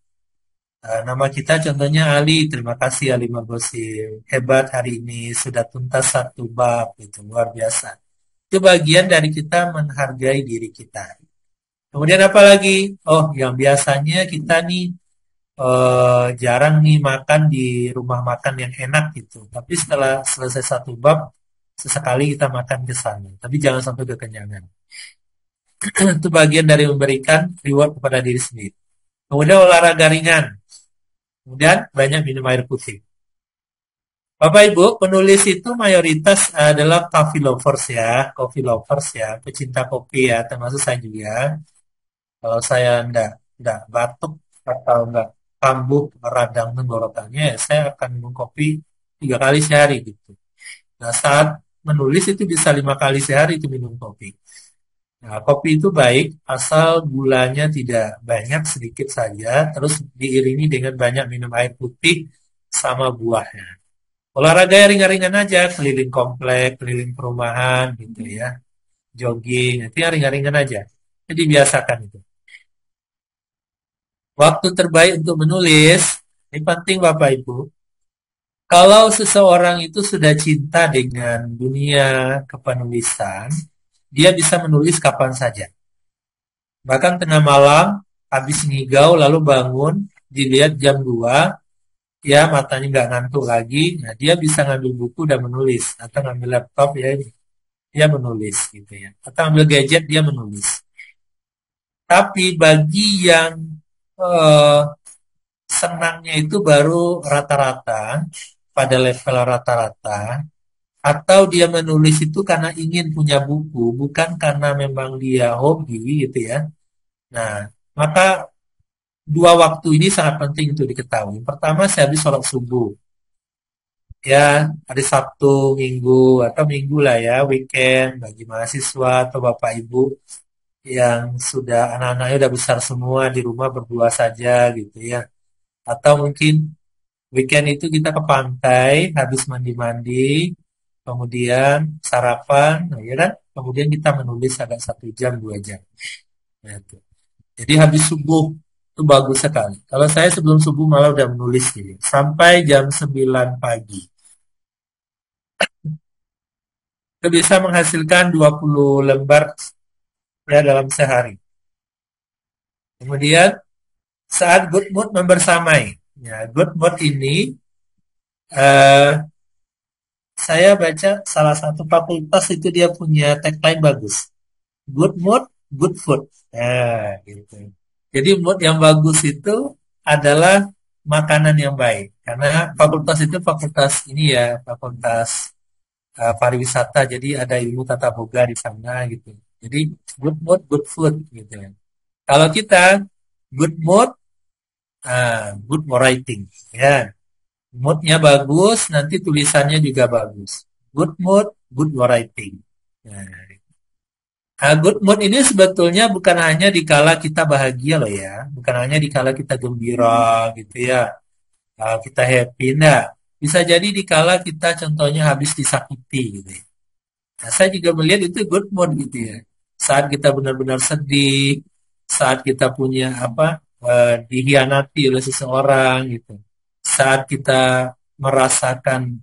Nama kita contohnya Ali. Terima kasih Ali Magosim. Hebat hari ini. Sudah tuntas 1 bab. Itu luar biasa. Itu bagian dari kita menghargai diri kita. Kemudian apa lagi? Oh, yang biasanya kita nih jarang nih makan di rumah makan yang enak gitu. Tapi setelah selesai 1 bab, sesekali kita makan ke sana. Tapi jangan sampai kekenyangan. Itu bagian dari memberikan reward kepada diri sendiri. Kemudian olahraga ringan. Kemudian banyak minum air putih. Bapak Ibu, penulis itu mayoritas adalah coffee lovers ya, pecinta kopi ya, termasuk saya juga. Kalau saya enggak batuk atau enggak kambuh radang tenggorokannya, saya akan minum kopi 3 kali sehari gitu. Nah, saat menulis itu bisa 5 kali sehari itu minum kopi. Nah, kopi itu baik asal gulanya tidak banyak, sedikit saja, terus diiringi dengan banyak minum air putih sama buahnya. Olahraga yang ringan-ringan aja, keliling komplek, keliling perumahan gitu ya, jogging, itu yang ringan-ringan aja. Jadi biasakan itu. Waktu terbaik untuk menulis, ini penting Bapak Ibu. Kalau seseorang itu sudah cinta dengan dunia kepenulisan, dia bisa menulis kapan saja. Bahkan tengah malam, habis ngigau lalu bangun, dilihat jam 2, ya matanya nggak ngantuk lagi, nah dia bisa ngambil buku dan menulis. Atau ngambil laptop ya, dia menulis gitu ya. Atau ambil gadget, dia menulis. Tapi bagi yang eh, senangnya itu baru rata-rata, pada level rata-rata, atau dia menulis itu karena ingin punya buku, bukan karena memang dia hobi gitu ya. Nah, maka dua waktu ini sangat penting untuk diketahui. Pertama, saya habis sholat subuh. Ya, hari Sabtu, Minggu, atau Minggu lah ya, weekend, bagi mahasiswa atau Bapak Ibu yang sudah anak-anaknya udah besar semua, di rumah berdua saja gitu ya. Atau mungkin weekend itu kita ke pantai, habis mandi-mandi, kemudian sarapan, nah, ya kan? Kemudian kita menulis agak 1 jam, 2 jam. Nah, itu. Jadi habis subuh itu bagus sekali. Kalau saya sebelum subuh malah udah menulis gitu. Sampai jam 9 pagi. Itu bisa menghasilkan 20 lembar ya dalam sehari. Kemudian saat good mood membersamai. Ya, good mood ini eh, saya baca salah satu fakultas itu dia punya tagline bagus. Good mood, good food. Ya, gitu. Jadi mood yang bagus itu adalah makanan yang baik. Karena fakultas itu fakultas ini ya, fakultas pariwisata. Jadi ada ilmu tata boga di sana gitu. Jadi good mood, good food gitu ya. Kalau kita good mood, good writing. Ya, moodnya bagus, nanti tulisannya juga bagus. Good mood, good writing. Nah, good mood ini sebetulnya bukan hanya dikala kita bahagia loh ya, bukan hanya dikala kita gembira gitu ya, kita happy, nah. Bisa jadi dikala kita contohnya habis disakiti gitu ya. Nah, saya juga melihat itu good mood gitu ya. Saat kita benar-benar sedih, saat kita punya dihianati oleh seseorang gitu. Saat kita merasakan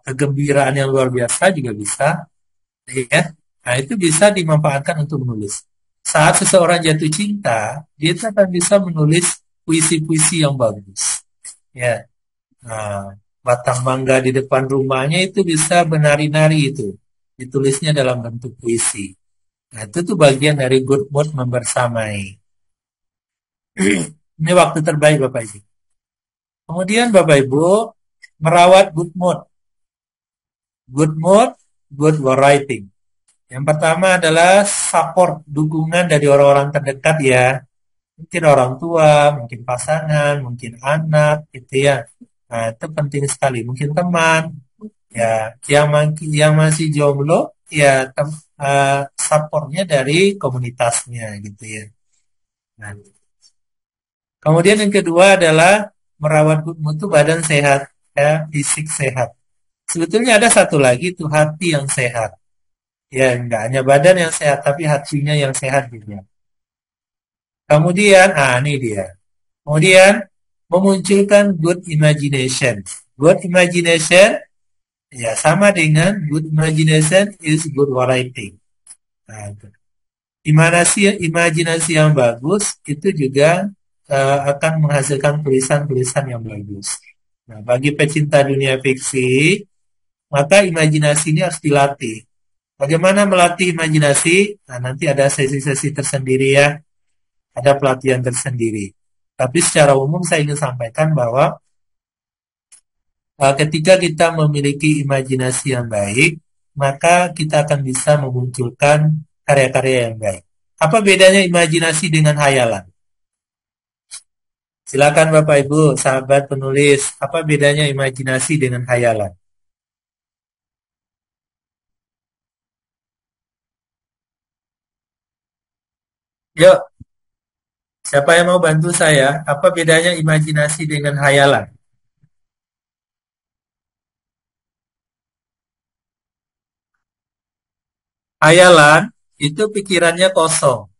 kegembiraan yang luar biasa juga bisa ya. Nah, itu bisa dimanfaatkan untuk menulis. Saat seseorang jatuh cinta, dia itu akan bisa menulis puisi-puisi yang bagus. Ya. Nah, batang mangga di depan rumahnya itu bisa menari-nari itu. Ditulisnya dalam bentuk puisi. Nah, itu tuh bagian dari good mood membersamai. Ini waktu terbaik Bapak Ibu. Kemudian Bapak Ibu merawat good mood. Good mood, good writing. Yang pertama adalah support, dukungan dari orang-orang terdekat ya. Mungkin orang tua, mungkin pasangan, mungkin anak gitu ya. Nah, itu penting sekali. Mungkin teman, ya, yang masih jomblo, ya supportnya dari komunitasnya gitu ya. Nah, kemudian yang kedua adalah merawat good mood itu badan sehat, ya, fisik sehat. Sebetulnya ada satu lagi tuh hati yang sehat. Ya, enggak hanya badan yang sehat, tapi hatinya yang sehat juga. Kemudian, ini dia. Kemudian, memunculkan good imagination. Good imagination, ya sama dengan good imagination is good writing. Nah, itu. Imajinasi yang bagus itu juga akan menghasilkan tulisan-tulisan yang bagus. Nah, bagi pecinta dunia fiksi, maka imajinasi ini harus dilatih. Bagaimana melatih imajinasi? Nah, nanti ada sesi-sesi tersendiri ya, ada pelatihan tersendiri. Tapi secara umum saya ingin sampaikan bahwa ketika kita memiliki imajinasi yang baik, maka kita akan bisa memunculkan karya-karya yang baik. Apa bedanya imajinasi dengan hayalan? Silakan Bapak Ibu, sahabat penulis, apa bedanya imajinasi dengan hayalan? Yuk, siapa yang mau bantu saya? Apa bedanya imajinasi dengan hayalan? Hayalan itu pikirannya kosong.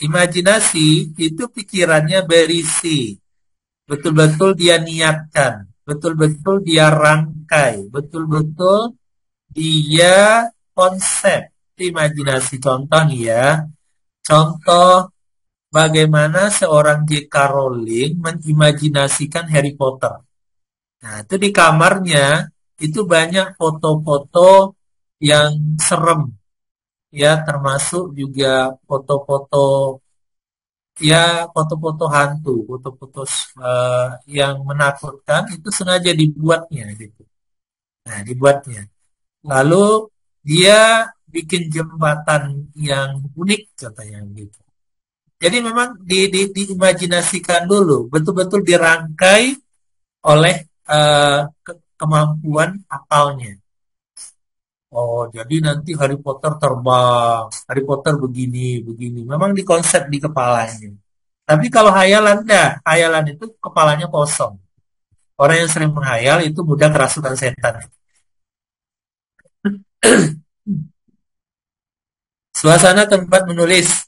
Imajinasi itu pikirannya berisi. Betul-betul dia niatkan. Betul-betul dia rangkai. Betul-betul dia konsep. Imajinasi contoh nih ya. Contoh bagaimana seorang J.K. Rowling mengimajinasikan Harry Potter. Nah, itu di kamarnya itu banyak foto-foto yang serem, ya, termasuk juga foto-foto, ya, foto-foto hantu, foto-foto yang menakutkan itu sengaja dibuatnya gitu. Nah, dibuatnya. Lalu dia bikin jembatan yang unik katanya gitu. Jadi memang diimajinasikan dulu, betul-betul dirangkai oleh kemampuan akalnya. Oh, jadi nanti Harry Potter terbang, Harry Potter begini, begini. Memang dikonsep di kepalanya. Tapi kalau hayalan, enggak. Hayalan itu kepalanya kosong. Orang yang sering menghayal itu mudah kerasukan setan. Suasana tempat menulis,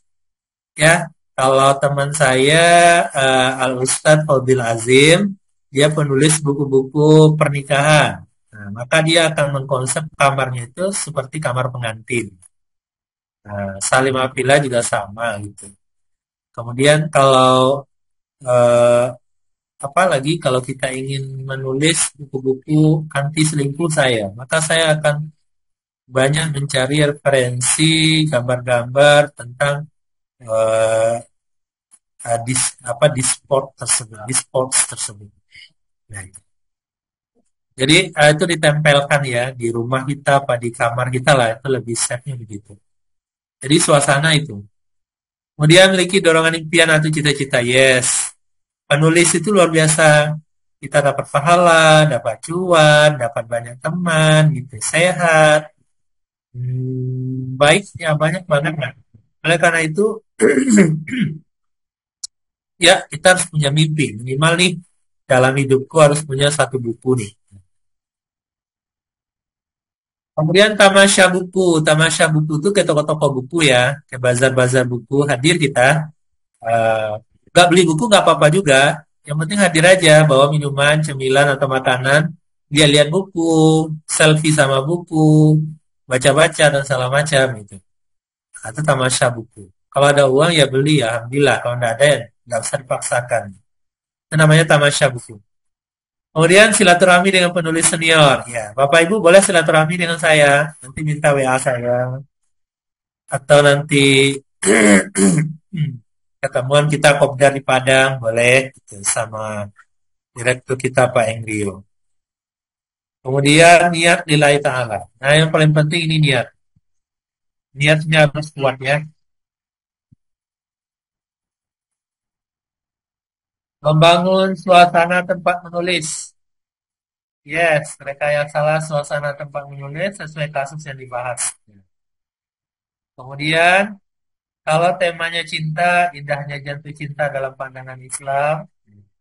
ya. Kalau teman saya, Al Ustadz Fadil Azim, dia penulis buku-buku pernikahan. Nah, maka dia akan mengkonsep kamarnya itu seperti kamar pengantin. Nah, Salim Apila juga sama gitu. Kemudian kalau eh, apalagi kalau kita ingin menulis buku-buku anti selingkuh saya, maka saya akan banyak mencari referensi gambar-gambar tentang eh, di sport tersebut, di sports tersebut. Nah, itu. Jadi itu ditempelkan ya di rumah kita apa di kamar kita lah, itu lebih safe-nya begitu. Jadi suasana itu. Kemudian memiliki dorongan impian atau cita-cita. Yes. Penulis itu luar biasa. Kita dapat pahala, dapat cuan, dapat banyak teman, gitu. Sehat. Baik, ya banyak banget lah. Oleh karena itu, ya kita harus punya mimpi. Minimal nih, dalam hidupku harus punya satu buku nih. Kemudian tamasya buku. Tamasya buku itu ke toko-toko buku ya. Ke bazar-bazar buku. Hadir kita. Eh, nggak beli buku nggak apa-apa juga. Yang penting hadir aja, bawa minuman, cemilan atau makanan. Dia lihat buku, selfie sama buku, baca-baca dan segala macam gitu. Atau tamasya buku. Kalau ada uang ya beli, ya alhamdulillah. Kalau nggak ada ya nggak usah dipaksakan. Itu namanya tamasya buku. Kemudian silaturahmi dengan penulis senior. Ya, Bapak Ibu boleh silaturahmi dengan saya. Nanti minta WA saya. Atau nanti ketemuan kita kopdar di Padang boleh gitu, sama direktur kita Pak Engrio. Kemudian niat lillahi ta'ala. Nah yang paling penting ini niat. Niatnya harus kuat ya. Membangun suasana tempat menulis. Yes, rekayasa suasana tempat menulis sesuai kasus yang dibahas. Kemudian kalau temanya cinta, indahnya jatuh cinta dalam pandangan Islam,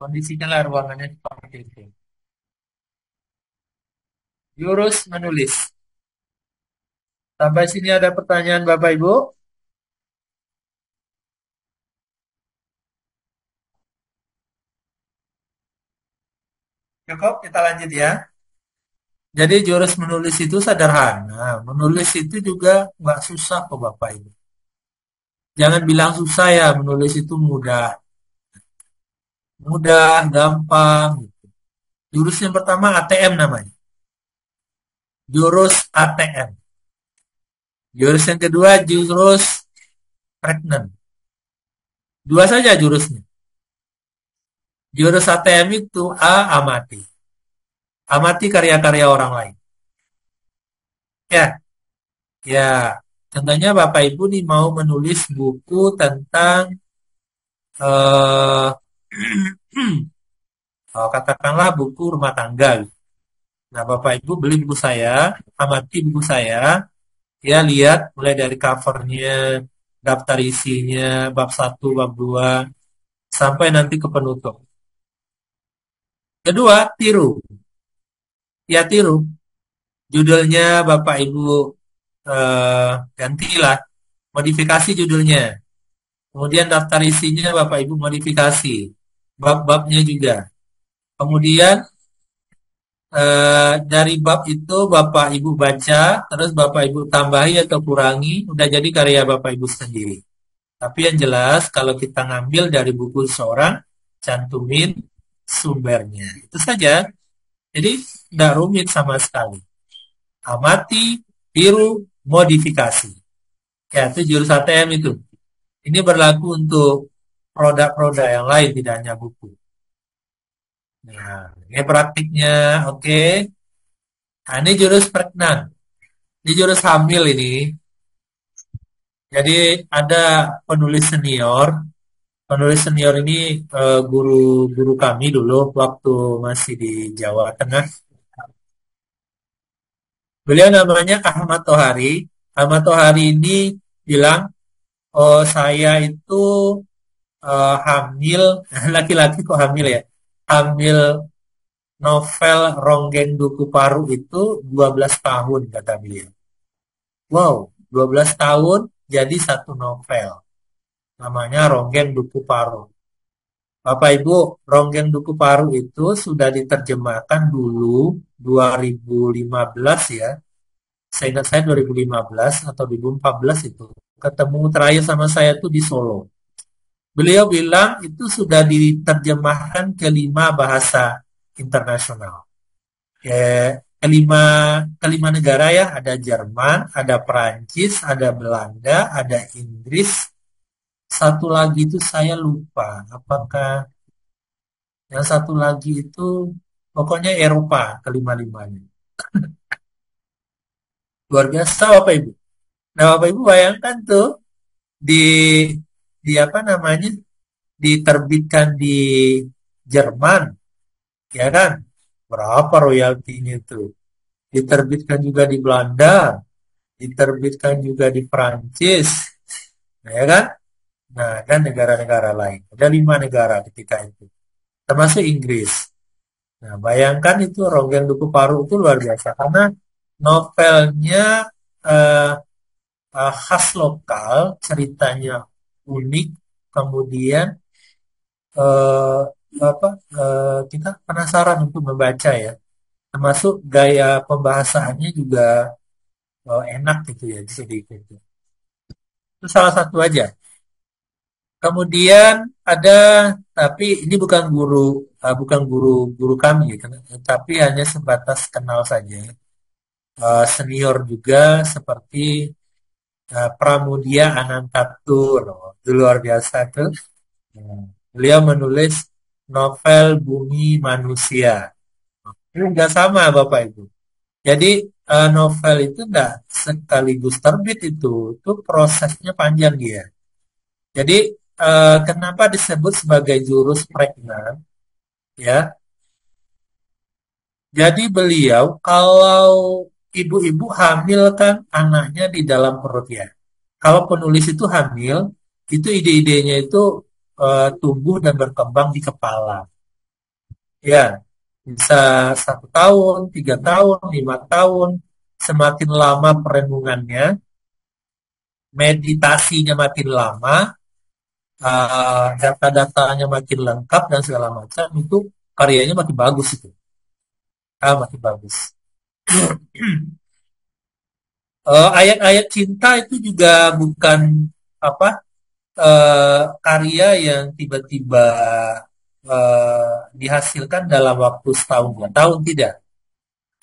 kondisikanlah ruangannya seperti itu. Jurus menulis. Sampai sini ada pertanyaan Bapak Ibu? Cukup, kita lanjut ya. Jadi jurus menulis itu sederhana. Menulis itu juga nggak susah kok Bapak Ibu. Jangan bilang susah ya, menulis itu mudah. Mudah, gampang. Jurus yang pertama ATM namanya. Jurus ATM. Jurus yang kedua jurus pregnant. Dua saja jurusnya. Jurus ATM itu amati. Amati karya-karya orang lain. Ya, ya. Contohnya Bapak Ibu nih mau menulis buku tentang eh katakanlah buku rumah tangga. Nah, Bapak Ibu beli buku saya, amati buku saya, ya lihat mulai dari covernya, daftar isinya, bab 1, bab 2, sampai nanti ke penutup. Kedua, tiru. Ya, tiru. Judulnya Bapak Ibu gantilah, modifikasi judulnya. Kemudian daftar isinya Bapak Ibu modifikasi. Bab-babnya juga. Kemudian dari bab itu Bapak Ibu baca, terus Bapak Ibu tambahi atau kurangi, udah jadi karya Bapak Ibu sendiri. Tapi yang jelas kalau kita ngambil dari buku seorang, cantumin sumbernya. Itu saja. Jadi tidak rumit sama sekali. Amati, tiru, modifikasi. Ya, itu jurus ATM itu. Ini berlaku untuk produk-produk yang lain, tidak hanya buku. Nah, ini praktiknya, oke. Nah, ini jurus pregnan. Ini jurus hamil ini. Jadi ada penulis senior. Penulis senior ini guru-guru kami dulu waktu masih di Jawa Tengah. Beliau namanya Ahmad Tohari. Ahmad Tohari ini bilang, oh saya itu hamil, laki-laki kok hamil ya? Hamil novel Ronggeng Duku Paru itu 12 tahun kata beliau. Wow, 12 tahun jadi satu novel. Namanya Ronggeng Duku Paru. Bapak Ibu, Ronggeng Duku Paru itu sudah diterjemahkan dulu 2015 ya. Saya ingat saya 2015 atau 2014 itu. Ketemu terakhir sama saya tuh di Solo. Beliau bilang itu sudah diterjemahkan ke 5 bahasa internasional. Kelima negara ya, ada Jerman, ada Perancis, ada Belanda, ada Inggris. Satu lagi itu saya lupa, apakah yang satu lagi itu pokoknya Eropa kelima-limanya. Luar biasa Bapak Ibu. Nah Bapak Ibu bayangkan tuh di apa namanya diterbitkan di Jerman, ya kan? Berapa royaltinya itu? Diterbitkan juga di Belanda, diterbitkan juga di Perancis, nah, ya kan? Nah, dan negara-negara lain. Ada 5 negara ketika itu, termasuk Inggris. Nah, bayangkan itu Ronggeng Duku Paru itu luar biasa karena novelnya eh, khas lokal, ceritanya unik, kemudian eh, kita penasaran untuk membaca ya. Termasuk gaya pembahasannya juga enak gitu ya, sedikit. Itu salah satu aja. Kemudian ada, tapi ini bukan guru kami ya, tapi hanya sebatas kenal saja. Senior juga seperti Pramudia Anantatur, itu luar biasa tuh. Beliau menulis novel Bumi Manusia. Ini nggak sama Bapak Ibu. Jadi novel itu enggak sekaligus terbit itu prosesnya panjang dia. Jadi kenapa disebut sebagai jurus pregnan? Ya, jadi beliau kalau ibu-ibu hamil kan anaknya di dalam perutnya. Kalau penulis itu hamil, itu ide-idenya itu tumbuh dan berkembang di kepala. Ya, bisa 1 tahun, 3 tahun, 5 tahun. Semakin lama perenungannya, meditasinya makin lama, data-datanya makin lengkap dan segala macam, itu karyanya makin bagus itu. Makin bagus. Ayat-ayat cinta itu juga bukan apa karya yang tiba-tiba dihasilkan dalam waktu setahun 2 tahun, tidak.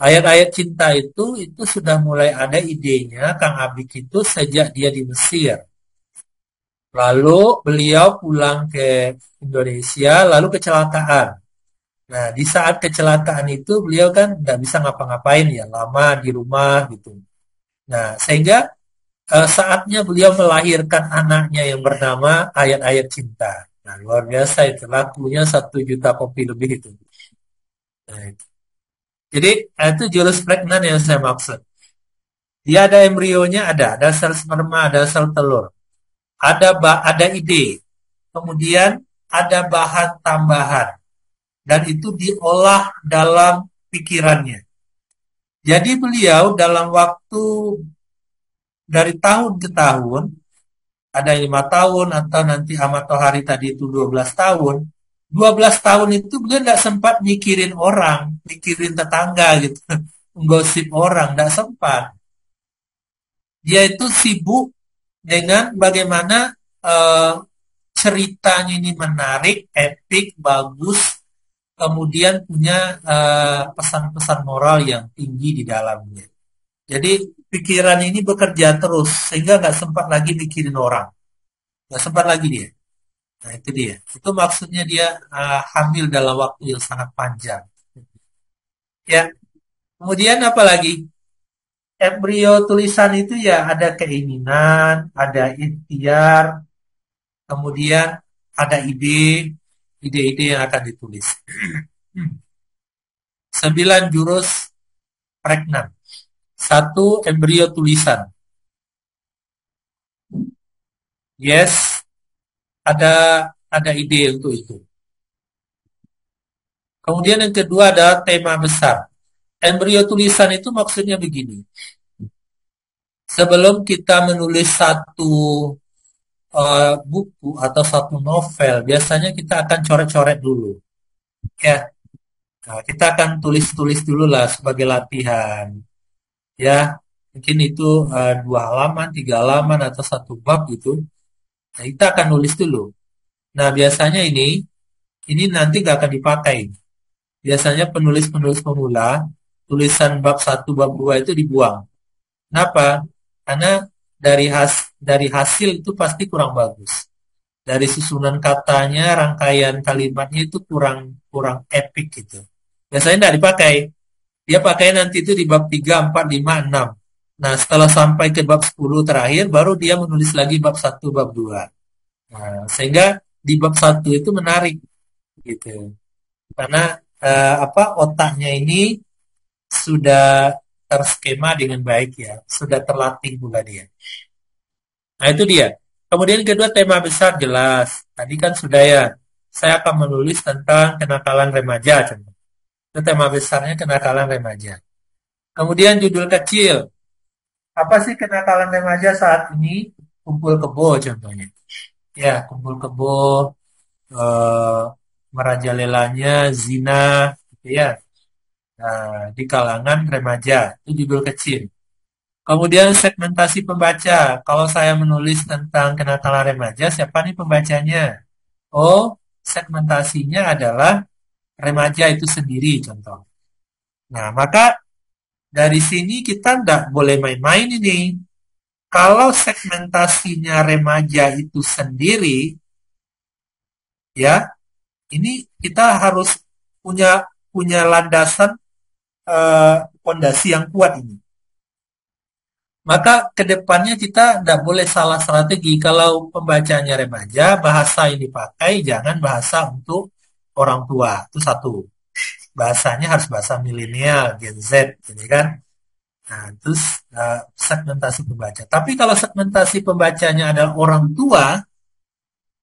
Ayat-ayat cinta itu sudah mulai ada idenya Kang Abik itu sejak dia di Mesir. Lalu beliau pulang ke Indonesia, lalu kecelakaan. Nah, di saat kecelakaan itu beliau kan nggak bisa ngapa-ngapain ya, lama di rumah gitu. Nah, sehingga saatnya beliau melahirkan anaknya yang bernama Ayat-Ayat Cinta. Nah, luar biasa itu, lakunya 1 juta kopi lebih itu. Nah, itu. Jadi, itu jurus pregnan yang saya maksud. Dia ada embrionya, ada sel sperma, ada sel telur. ada ide, kemudian ada bahan tambahan, dan itu diolah dalam pikirannya. Jadi beliau dalam waktu dari tahun ke tahun, ada 5 tahun atau nanti Ahmad Tohari tadi itu 12 tahun. 12 tahun itu beliau tidak sempat mikirin orang, mikirin tetangga gitu, menggosip orang, tidak sempat. Dia itu sibuk dengan bagaimana ceritanya ini menarik, epik, bagus, kemudian punya pesan-pesan moral yang tinggi di dalamnya. Jadi pikiran ini bekerja terus sehingga nggak sempat lagi mikirin orang, nggak sempat lagi dia. Nah itu dia. Itu maksudnya dia hamil dalam waktu yang sangat panjang. Ya. Kemudian apa lagi? Embrio tulisan itu ya ada keinginan, ada ikhtiar, kemudian ada ide-ide yang akan ditulis. 9 jurus pregnan. 1 embrio tulisan. Yes, ada ide untuk itu. Kemudian yang kedua ada tema besar. Embrio tulisan itu maksudnya begini. Sebelum kita menulis satu buku atau satu novel, biasanya kita akan coret-coret dulu. Ya, nah, kita akan tulis-tulis dulu lah sebagai latihan. Ya, mungkin itu 2 halaman, 3 halaman atau 1 bab gitu. Nah, kita akan nulis dulu. Nah, biasanya ini nanti nggak akan dipakai. Biasanya penulis-penulis pemula, tulisan bab 1, bab 2 itu dibuang. Kenapa? Karena dari hasil itu pasti kurang bagus. Dari susunan katanya, rangkaian kalimatnya itu kurang epik gitu. Biasanya tidak dipakai. Dia pakai nanti itu di bab 3, 4, 5, 6. Nah, setelah sampai ke bab 10 terakhir, baru dia menulis lagi bab 1, bab 2. Nah, sehingga di bab 1 itu menarik gitu. Karena otaknya ini sudah terskema dengan baik ya, sudah terlatih pula dia. Nah itu dia. Kemudian kedua tema besar jelas. Tadi kan sudah ya, saya akan menulis tentang kenakalan remaja. Contoh. Itu tema besarnya kenakalan remaja. Kemudian judul kecil. Apa sih kenakalan remaja saat ini? Kumpul kebo contohnya. Ya, kumpul kebo, merajalelanya, zina, gitu ya. Di kalangan remaja. Itu judul kecil. Kemudian segmentasi pembaca. Kalau saya menulis tentang kenakalan remaja, siapa nih pembacanya? Oh, segmentasinya adalah remaja itu sendiri contoh. Nah, maka dari sini kita tidak boleh main-main ini. Kalau segmentasinya remaja itu sendiri, ya, ini kita harus punya landasan fondasi yang kuat ini. Maka kedepannya kita tidak boleh salah strategi. Kalau pembacanya remaja, bahasa yang dipakai jangan bahasa untuk orang tua. Itu satu. Bahasanya harus bahasa milenial, Gen Z, ini kan. Nah, terus segmentasi pembaca. Tapi kalau segmentasi pembacanya adalah orang tua,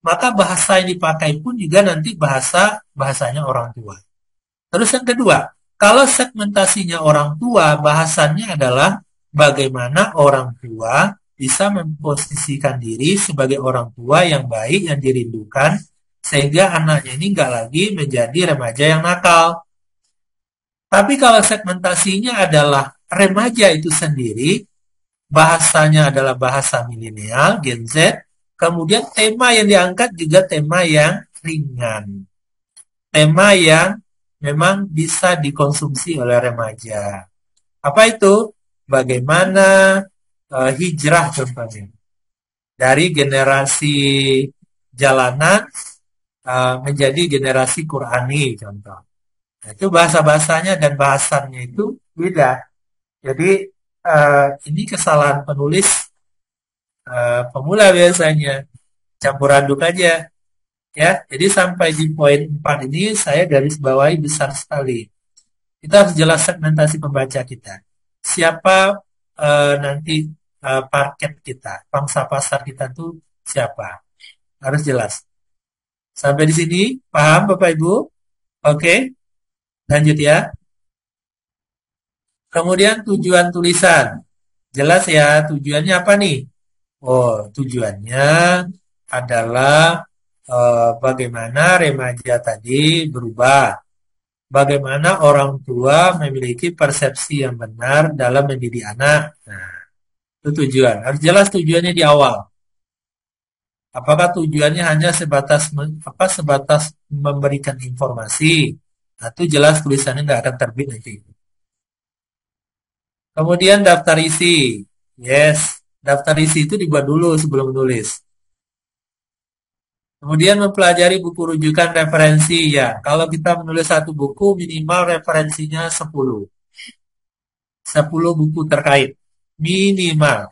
maka bahasa yang dipakai pun juga nanti bahasanya orang tua. Terus yang kedua, kalau segmentasinya orang tua, bahasannya adalah bagaimana orang tua bisa memposisikan diri sebagai orang tua yang baik, yang dirindukan, sehingga anaknya ini nggak lagi menjadi remaja yang nakal. Tapi kalau segmentasinya adalah remaja itu sendiri, bahasanya adalah bahasa milenial, Gen Z, kemudian tema yang diangkat juga tema yang ringan. Tema yang memang bisa dikonsumsi oleh remaja. Apa itu? Bagaimana hijrah contohnya. Dari generasi jalanan menjadi generasi Qurani contoh. Nah, itu bahasa-bahasanya dan bahasannya itu beda. Jadi ini kesalahan penulis pemula biasanya. Campur aduk aja. Ya, jadi sampai di poin 4 ini saya garis bawahi besar sekali. Kita harus jelas segmentasi pembaca kita. Siapa nanti market kita, pangsa pasar kita tuh siapa. Harus jelas. Sampai di sini, paham Bapak Ibu? Oke, lanjut ya. Kemudian tujuan tulisan. Jelas ya, tujuannya apa nih? Oh, tujuannya adalah bagaimana remaja tadi berubah. Bagaimana orang tua memiliki persepsi yang benar dalam mendidik anak. Nah, itu tujuan. Harus jelas tujuannya di awal. Apakah tujuannya hanya sebatas memberikan informasi? Nah, itu jelas tulisannya nggak akan terbit nanti. Kemudian daftar isi. Yes, daftar isi itu dibuat dulu sebelum menulis. Kemudian mempelajari buku rujukan referensi. Ya, kalau kita menulis satu buku minimal referensinya 10. 10 buku terkait. Minimal.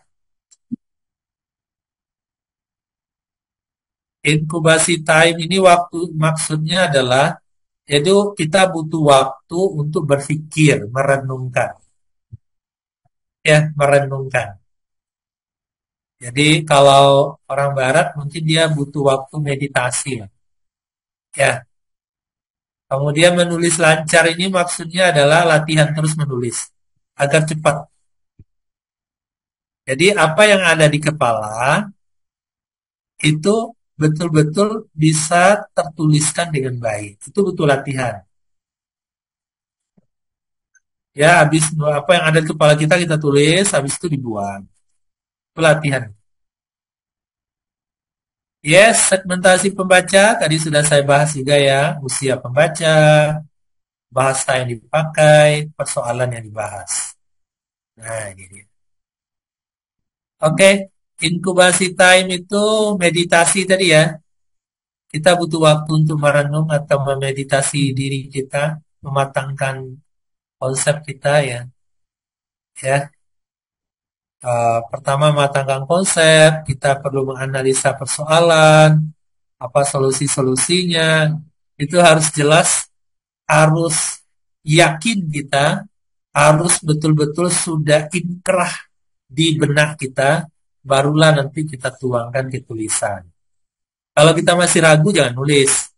Inkubasi time ini waktu maksudnya adalah yaitu kita butuh waktu untuk berpikir, merenungkan. Ya, merenungkan. Jadi kalau orang barat mungkin dia butuh waktu meditasi. Ya, kemudian menulis lancar ini maksudnya adalah latihan terus menulis agar cepat. Jadi apa yang ada di kepala itu betul-betul bisa tertuliskan dengan baik. Itu butuh latihan. Ya, habis apa yang ada di kepala kita tulis, habis itu dibuang. Itu latihan. Yes, segmentasi pembaca tadi sudah saya bahas juga ya, usia pembaca, bahasa yang dipakai, persoalan yang dibahas. Nah, ini dia. Oke, inkubasi time itu meditasi tadi ya. Kita butuh waktu untuk merenung atau memeditasi diri kita, mematangkan konsep kita ya. Ya, pertama mematangkan konsep, kita perlu menganalisa persoalan, apa solusi-solusinya. Itu harus jelas, harus yakin kita, harus betul-betul sudah inkrah di benak kita, barulah nanti kita tuangkan ke tulisan. Kalau kita masih ragu, jangan nulis.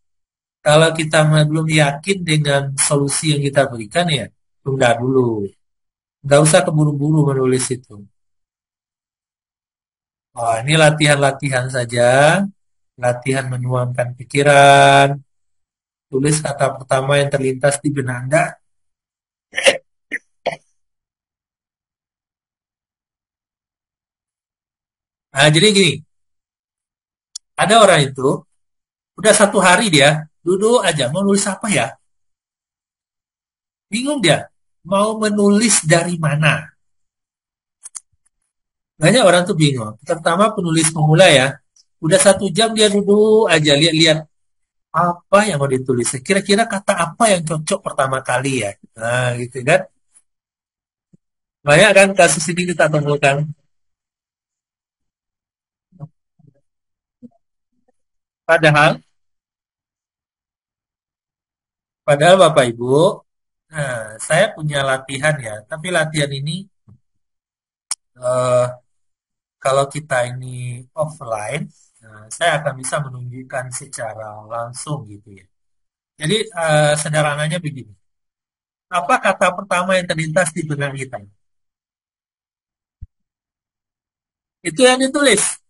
Kalau kita belum yakin dengan solusi yang kita berikan, ya tunda dulu. Nggak usah keburu-buru menulis itu. Oh, ini latihan-latihan saja. Latihan menuangkan pikiran. Tulis kata pertama yang terlintas di benak Anda. Nah, jadi gini. Ada orang itu, udah 1 hari dia, duduk aja, mau nulis apa ya? Bingung dia. Mau menulis dari mana? Banyak orang tuh bingung. Terutama penulis pemula ya. Udah 1 jam dia duduk aja, lihat-lihat apa yang mau ditulis. Kira-kira kata apa yang cocok pertama kali ya. Nah, gitu kan. Banyak kan kasus ini kita temukan. Padahal, padahal Bapak Ibu, nah, saya punya latihan ya. Tapi latihan ini eh, kalau kita ini offline, nah, saya akan bisa menunjukkan secara langsung gitu ya. Jadi sederhananya begini. Apa kata pertama yang terlintas di benak kita? Itu yang ditulis.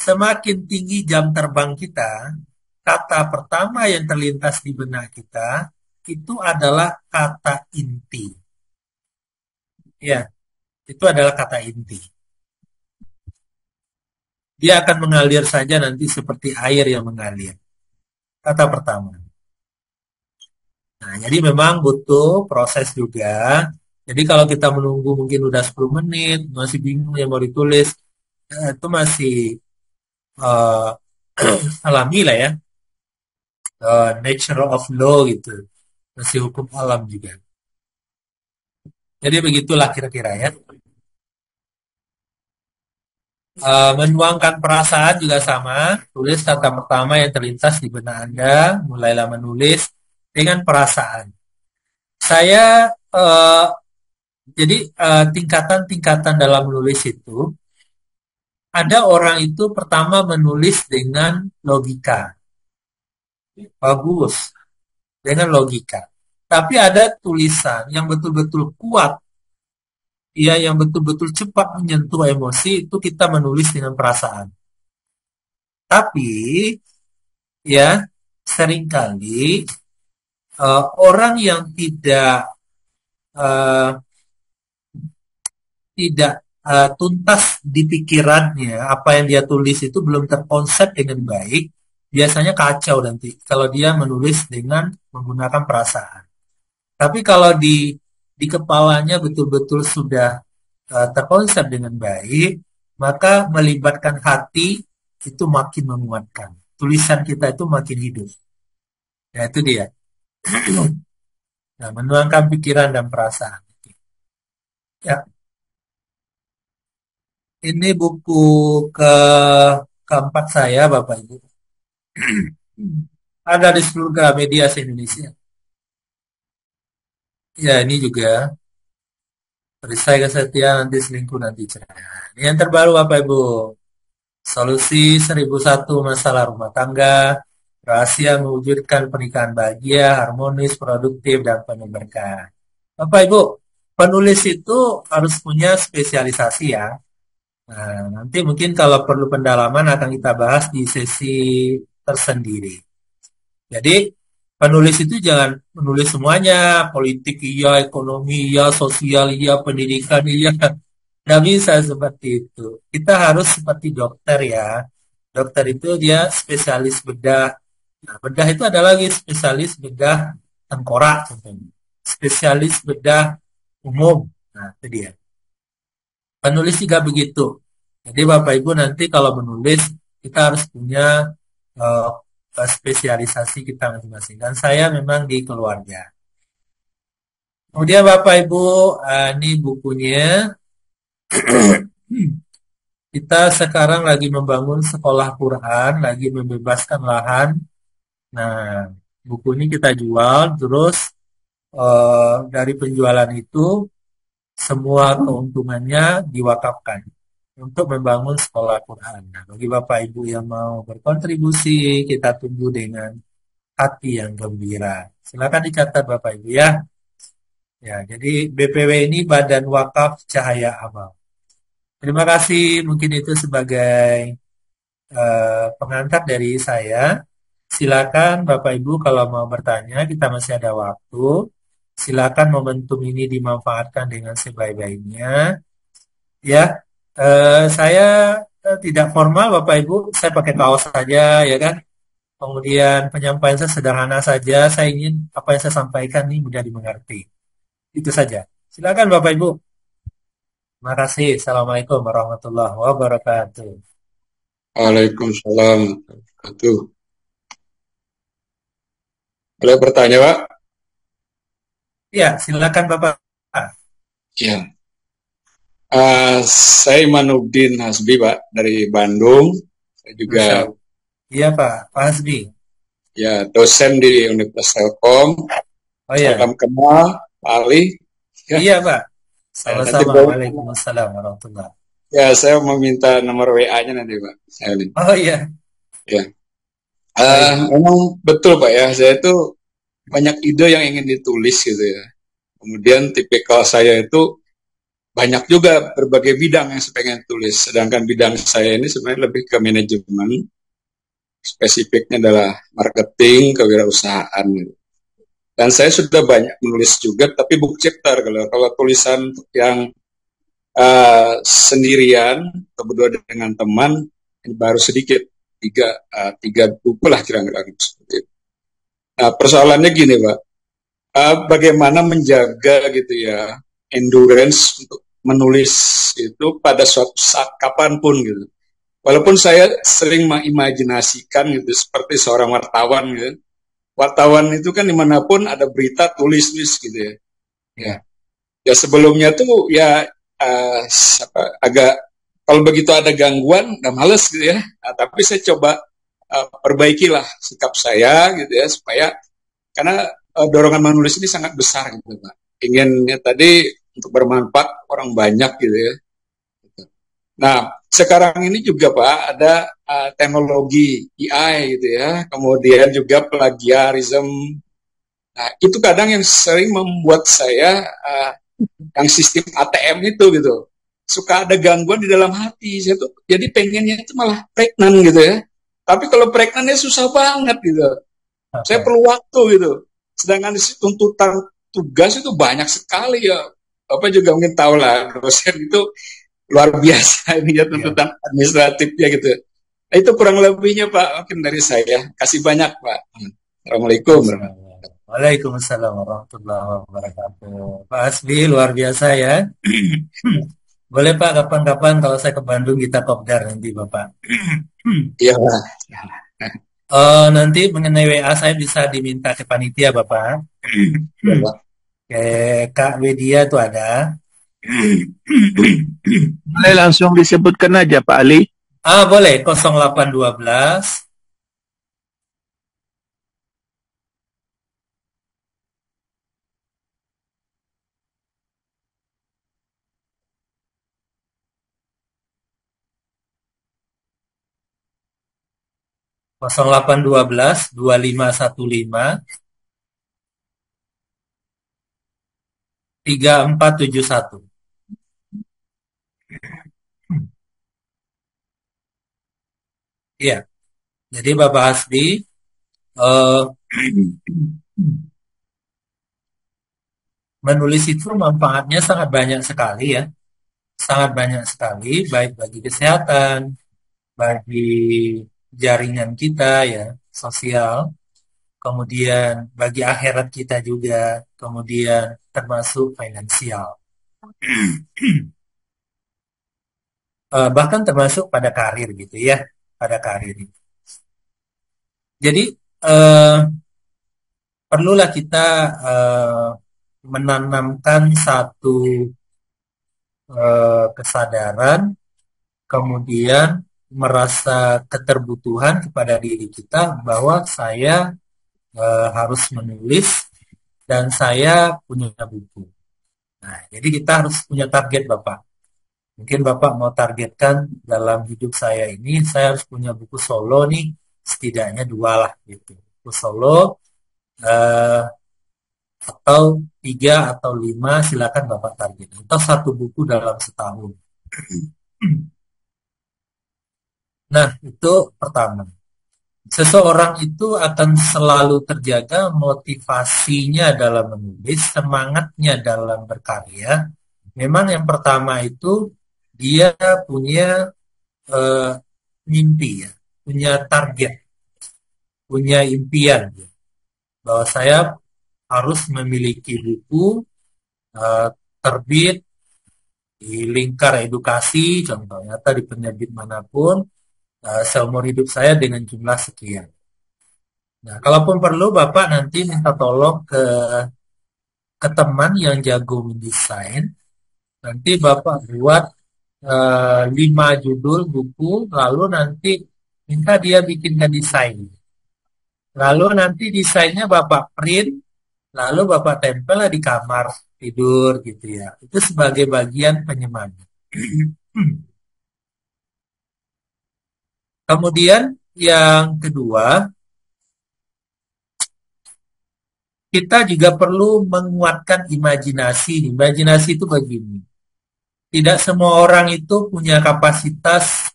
Semakin tinggi jam terbang kita, kata pertama yang terlintas di benak kita itu adalah kata inti. Ya, itu adalah kata inti. Dia akan mengalir saja nanti seperti air yang mengalir. Kata pertama. Nah, jadi memang butuh proses juga. Jadi kalau kita menunggu mungkin udah 10 menit, masih bingung yang mau ditulis, itu masih uh, alami lah ya. Nature of law gitu. Masih hukum alam juga. Jadi begitulah kira-kira ya. Menuangkan perasaan juga sama. Tulis kata pertama yang terlintas di benak Anda. Mulailah menulis dengan perasaan. Saya jadi tingkatan-tingkatan dalam menulis itu ada orang itu pertama menulis dengan logika. Bagus, dengan logika. Tapi ada tulisan yang betul-betul kuat, ya yang betul-betul cepat menyentuh emosi, itu kita menulis dengan perasaan. Tapi ya seringkali orang yang uh, tidak tuntas di pikirannya, apa yang dia tulis itu belum terkonsep dengan baik, biasanya kacau nanti kalau dia menulis dengan menggunakan perasaan. Tapi kalau di kepalanya betul-betul sudah terkonsep dengan baik, maka melibatkan hati itu makin menguatkan. Tulisan kita itu makin hidup. Ya itu dia. Nah, menuangkan pikiran dan perasaan. Ya, ini buku ke keempat saya, Bapak Ibu. Ada di seluruh Gramedia se-Indonesia. Ya, ini juga perisai kesetiaan nanti selingkuh nanti cerai. Ini yang terbaru Bapak Ibu. Solusi 1001 masalah rumah tangga. Rahasia mewujudkan pernikahan bahagia, harmonis, produktif, dan penuh berkah. Bapak Ibu, penulis itu harus punya spesialisasi ya. Nah, nanti mungkin kalau perlu pendalaman akan kita bahas di sesi tersendiri. Jadi penulis itu jangan menulis semuanya, politik iya, ekonomi iya, sosial iya, pendidikan iya. Nggak bisa seperti itu. Kita harus seperti dokter ya. Dokter itu dia spesialis bedah. Nah, bedah itu ada lagi spesialis bedah tengkorak contohnya. Spesialis bedah umum. Nah, itu dia. Penulis juga begitu. Jadi Bapak Ibu nanti kalau menulis kita harus punya uh, spesialisasi kita masing-masing. Dan saya memang di keluarga. Kemudian Bapak Ibu, ini bukunya. Kita sekarang lagi membangun sekolah Quran, lagi membebaskan lahan. Nah, buku ini kita jual, terus dari penjualan itu semua keuntungannya diwakafkan untuk membangun sekolah Quran. Nah, bagi Bapak Ibu yang mau berkontribusi, kita tunggu dengan hati yang gembira. Silakan dicatat Bapak Ibu ya. Ya, jadi BPW ini Badan Wakaf Cahaya Amal. Terima kasih, mungkin itu sebagai pengantar dari saya. Silakan Bapak Ibu kalau mau bertanya, kita masih ada waktu. Silakan momentum ini dimanfaatkan dengan sebaik-baiknya. Ya, saya tidak formal Bapak Ibu, saya pakai kaos saja ya kan. Kemudian penyampaian saya sederhana saja. Saya ingin apa yang saya sampaikan ini mudah dimengerti. Itu saja. Silakan Bapak Ibu. Terima kasih. Assalamualaikum warahmatullahi wabarakatuh. Waalaikumsalam. Wabarakatuh. Boleh bertanya, Pak? Ya, silakan Bapak. Ya. Saya Imanuddin Hasbi, Pak, dari Bandung. Saya juga Iya Pak, Pak Hasbi. ya dosen di Universitas Telkom. Oh iya. Salam kenal, Pak Ali. Ya. Iya Pak. Sama-sama. Waalaikumsalam warahmatullahi. Ya, saya meminta nomor WA-nya nanti, Pak. Oh iya. Ya. Memang betul, Pak ya. Saya itu banyak ide yang ingin ditulis gitu ya. Kemudian tipikal saya itu banyak juga berbagai bidang yang saya pengen tulis. Sedangkan bidang saya ini sebenarnya lebih ke manajemen. Spesifiknya adalah marketing, kewirausahaan. Dan saya sudah banyak menulis juga, tapi book chapter. Kalau tulisan yang sendirian, atau berdua dengan teman, baru sedikit. Tiga buku lah kira-kira seperti itu. Nah, persoalannya gini, Pak. Bagaimana menjaga gitu ya endurance untuk menulis itu pada suatu saat kapanpun gitu. Walaupun saya sering mengimajinasikan gitu seperti seorang wartawan gitu. Wartawan itu kan dimanapun ada berita tulis gitu ya. Ya sebelumnya tuh ya agak kalau begitu ada gangguan udah males gitu ya. Nah, tapi saya coba perbaikilah sikap saya gitu ya supaya karena dorongan menulis ini sangat besar gitu Pak. Inginnya tadi untuk bermanfaat orang banyak gitu ya. Nah, sekarang ini juga Pak ada teknologi AI gitu ya, kemudian juga plagiarism. Nah, itu kadang yang sering membuat saya yang sistem ATM itu gitu suka ada gangguan di dalam hati saya tuh jadi pengennya itu malah pregnant gitu ya tapi kalau pregnantnya susah banget gitu saya Oke. perlu waktu gitu sedangkan tuntutan tugas itu banyak sekali ya Bapak juga mungkin tahu lah dosen itu luar biasa ini ya Iya. tuntutan administratifnya gitu. Nah, itu kurang lebihnya Pak mungkin dari saya kasih banyak Pak. Assalamualaikum. Masya Allah. Waalaikumsalam warahmatullahi wabarakatuh. Pak Asbi luar biasa ya. Boleh Pak kapan-kapan kalau saya ke Bandung kita kopdar nanti Bapak. Iya Pak. Nanti mengenai WA saya bisa diminta ke panitia Bapak. Iya Pak. Ke Kak Wedia tuh ada. Boleh langsung disebutkan aja Pak Ali. Boleh 0812 0812 2515 3471. Iya, jadi Bapak Hasbi eh, menulis itu manfaatnya sangat banyak sekali ya, sangat banyak sekali, baik bagi kesehatan, bagi jaringan kita ya, sosial, kemudian bagi akhirat kita juga, kemudian termasuk finansial, bahkan termasuk pada karir gitu ya, pada karir. Jadi eh, perlulah kita eh, menanamkan satu kesadaran, kemudian merasa keterbutuhan kepada diri kita bahwa saya harus menulis dan saya punya buku. Nah, jadi kita harus punya target Bapak. Mungkin Bapak mau targetkan dalam hidup saya ini, saya harus punya buku solo nih, setidaknya 2 lah gitu. Buku solo eh, atau 3 atau 5 silakan Bapak target. Atau 1 buku dalam setahun. Nah, itu pertama. Seseorang itu akan selalu terjaga motivasinya dalam menulis, semangatnya dalam berkarya. Memang yang pertama itu dia punya eh, mimpi ya, punya target, punya impian ya. Bahwa saya harus memiliki buku eh, terbit di lingkar edukasi contohnya atau di penerbit manapun seumur hidup saya dengan jumlah sekian. Nah, kalaupun perlu Bapak nanti minta tolong ke teman yang jago mendesain, nanti Bapak buat 5 judul buku, lalu nanti minta dia bikinkan desain. Lalu nanti desainnya Bapak print, lalu Bapak tempel di kamar tidur gitu ya. Itu sebagai bagian penyemangat. Kemudian yang kedua, kita juga perlu menguatkan imajinasi. Imajinasi itu begini. Tidak semua orang itu punya kapasitas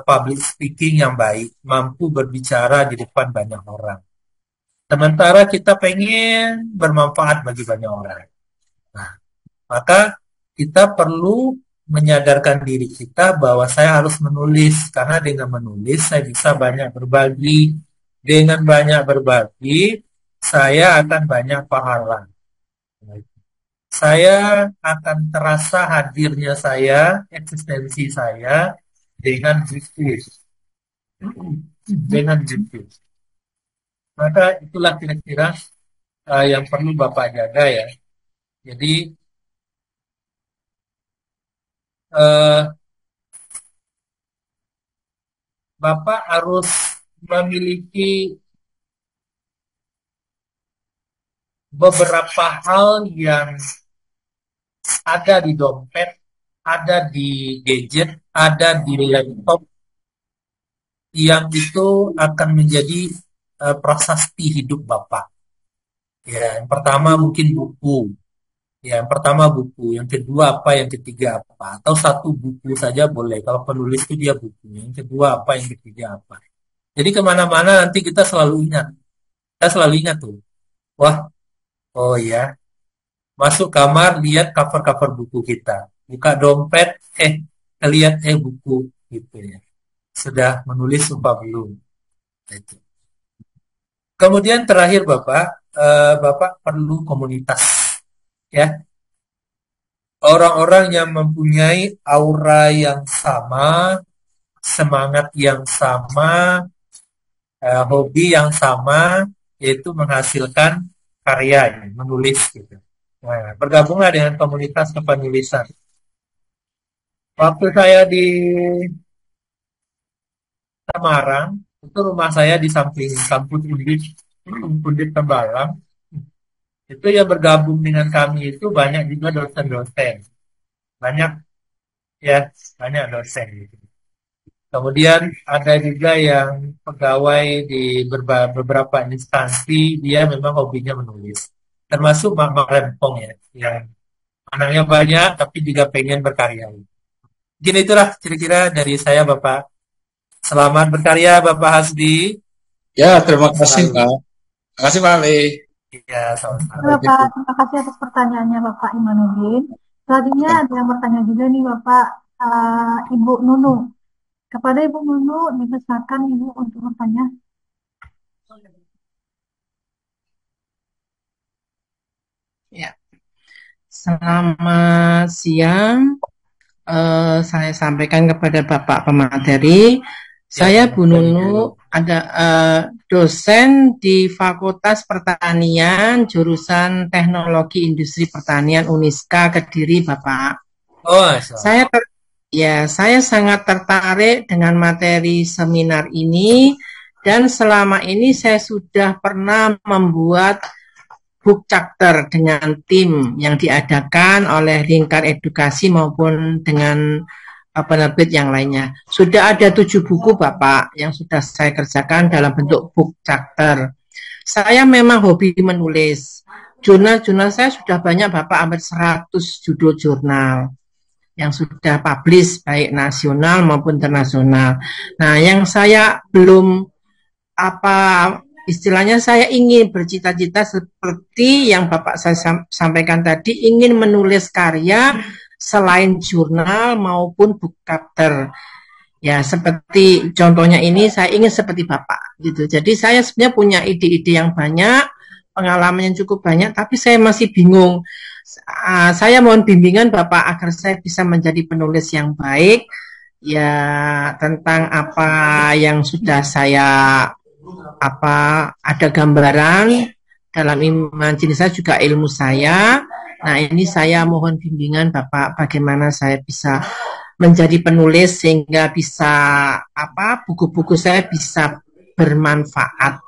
public speaking yang baik, mampu berbicara di depan banyak orang. Sementara kita pengen bermanfaat bagi banyak orang. Nah, maka kita perlu menyadarkan diri kita bahwa saya harus menulis, karena dengan menulis saya bisa banyak berbagi. Dengan banyak berbagi, saya akan banyak pahala. Saya akan terasa hadirnya saya, eksistensi saya dengan buku. Dengan buku. Maka itulah kira-kira yang perlu Bapak jaga ya. Jadi uh, Bapak harus memiliki beberapa hal yang ada di dompet ada di gadget, ada di laptop, yang itu akan menjadi prasasti hidup Bapak. Ya, yang pertama mungkin buku. Ya, yang pertama buku, yang kedua apa, yang ketiga apa, atau satu buku saja boleh. Kalau penulis itu dia buku, yang kedua apa, yang ketiga apa. Jadi kemana-mana nanti kita selalu ingat. Kita selalu ingat tuh. Wah, oh ya, masuk kamar lihat cover-cover buku kita. Buka dompet, lihat buku gitu ya. Sudah menulis apa belum? Itu. Kemudian terakhir Bapak, Bapak perlu komunitas ya. Orang-orang yang mempunyai aura yang sama, semangat yang sama, hobi yang sama, yaitu menghasilkan karya, ya, menulis gitu. Nah, bergabunglah dengan komunitas kepenulisan. Waktu saya di Semarang, itu rumah saya di samping kampus Undip Tembalang. Itu yang bergabung dengan kami itu banyak juga dosen-dosen. Banyak ya, banyak dosen gitu. Kemudian ada juga yang pegawai di beberapa instansi, dia memang hobinya menulis. Termasuk Mama Rempong ya, yang anaknya banyak tapi juga pengen berkarya. Gini itulah kira-kira dari saya Bapak. Selamat berkarya Bapak Hasbi. Ya, terima kasih Pak. Terima kasih Pak Ali. Ya, sama-sama. Bapak, terima kasih atas pertanyaannya Bapak Imanuddin. Selanjutnya ada yang bertanya juga nih Bapak Ibu Nunu. Kepada Ibu Nunu dipersilakan Ibu untuk bertanya. Ya, selamat siang. Saya sampaikan kepada Bapak pemateri. Saya Bu Nunu, ada dosen di Fakultas Pertanian, jurusan Teknologi Industri Pertanian Uniska Kediri, Bapak. Oh, saya sangat tertarik dengan materi seminar ini, dan selama ini saya sudah pernah membuat book chapter dengan tim yang diadakan oleh Lingkar Edukasi maupun dengan penerbit yang lainnya. Sudah ada 7 buku Bapak yang sudah saya kerjakan dalam bentuk book chapter. Saya memang hobi menulis. Jurnal-jurnal saya sudah banyak Bapak, hampir 100 judul jurnal yang sudah publish baik nasional maupun internasional. Nah, yang saya belum istilahnya saya ingin bercita-cita seperti yang Bapak saya sampaikan tadi, ingin menulis karya selain jurnal maupun book chapter. Ya, seperti contohnya ini saya ingin seperti Bapak gitu. Jadi saya sebenarnya punya ide-ide yang banyak, pengalaman yang cukup banyak, tapi saya masih bingung. Saya mohon bimbingan Bapak agar saya bisa menjadi penulis yang baik ya, tentang apa yang sudah saya ada gambaran dalam imajinasi saya, juga ilmu saya. Nah, ini saya mohon bimbingan Bapak bagaimana saya bisa menjadi penulis sehingga bisa buku-buku saya bisa bermanfaat.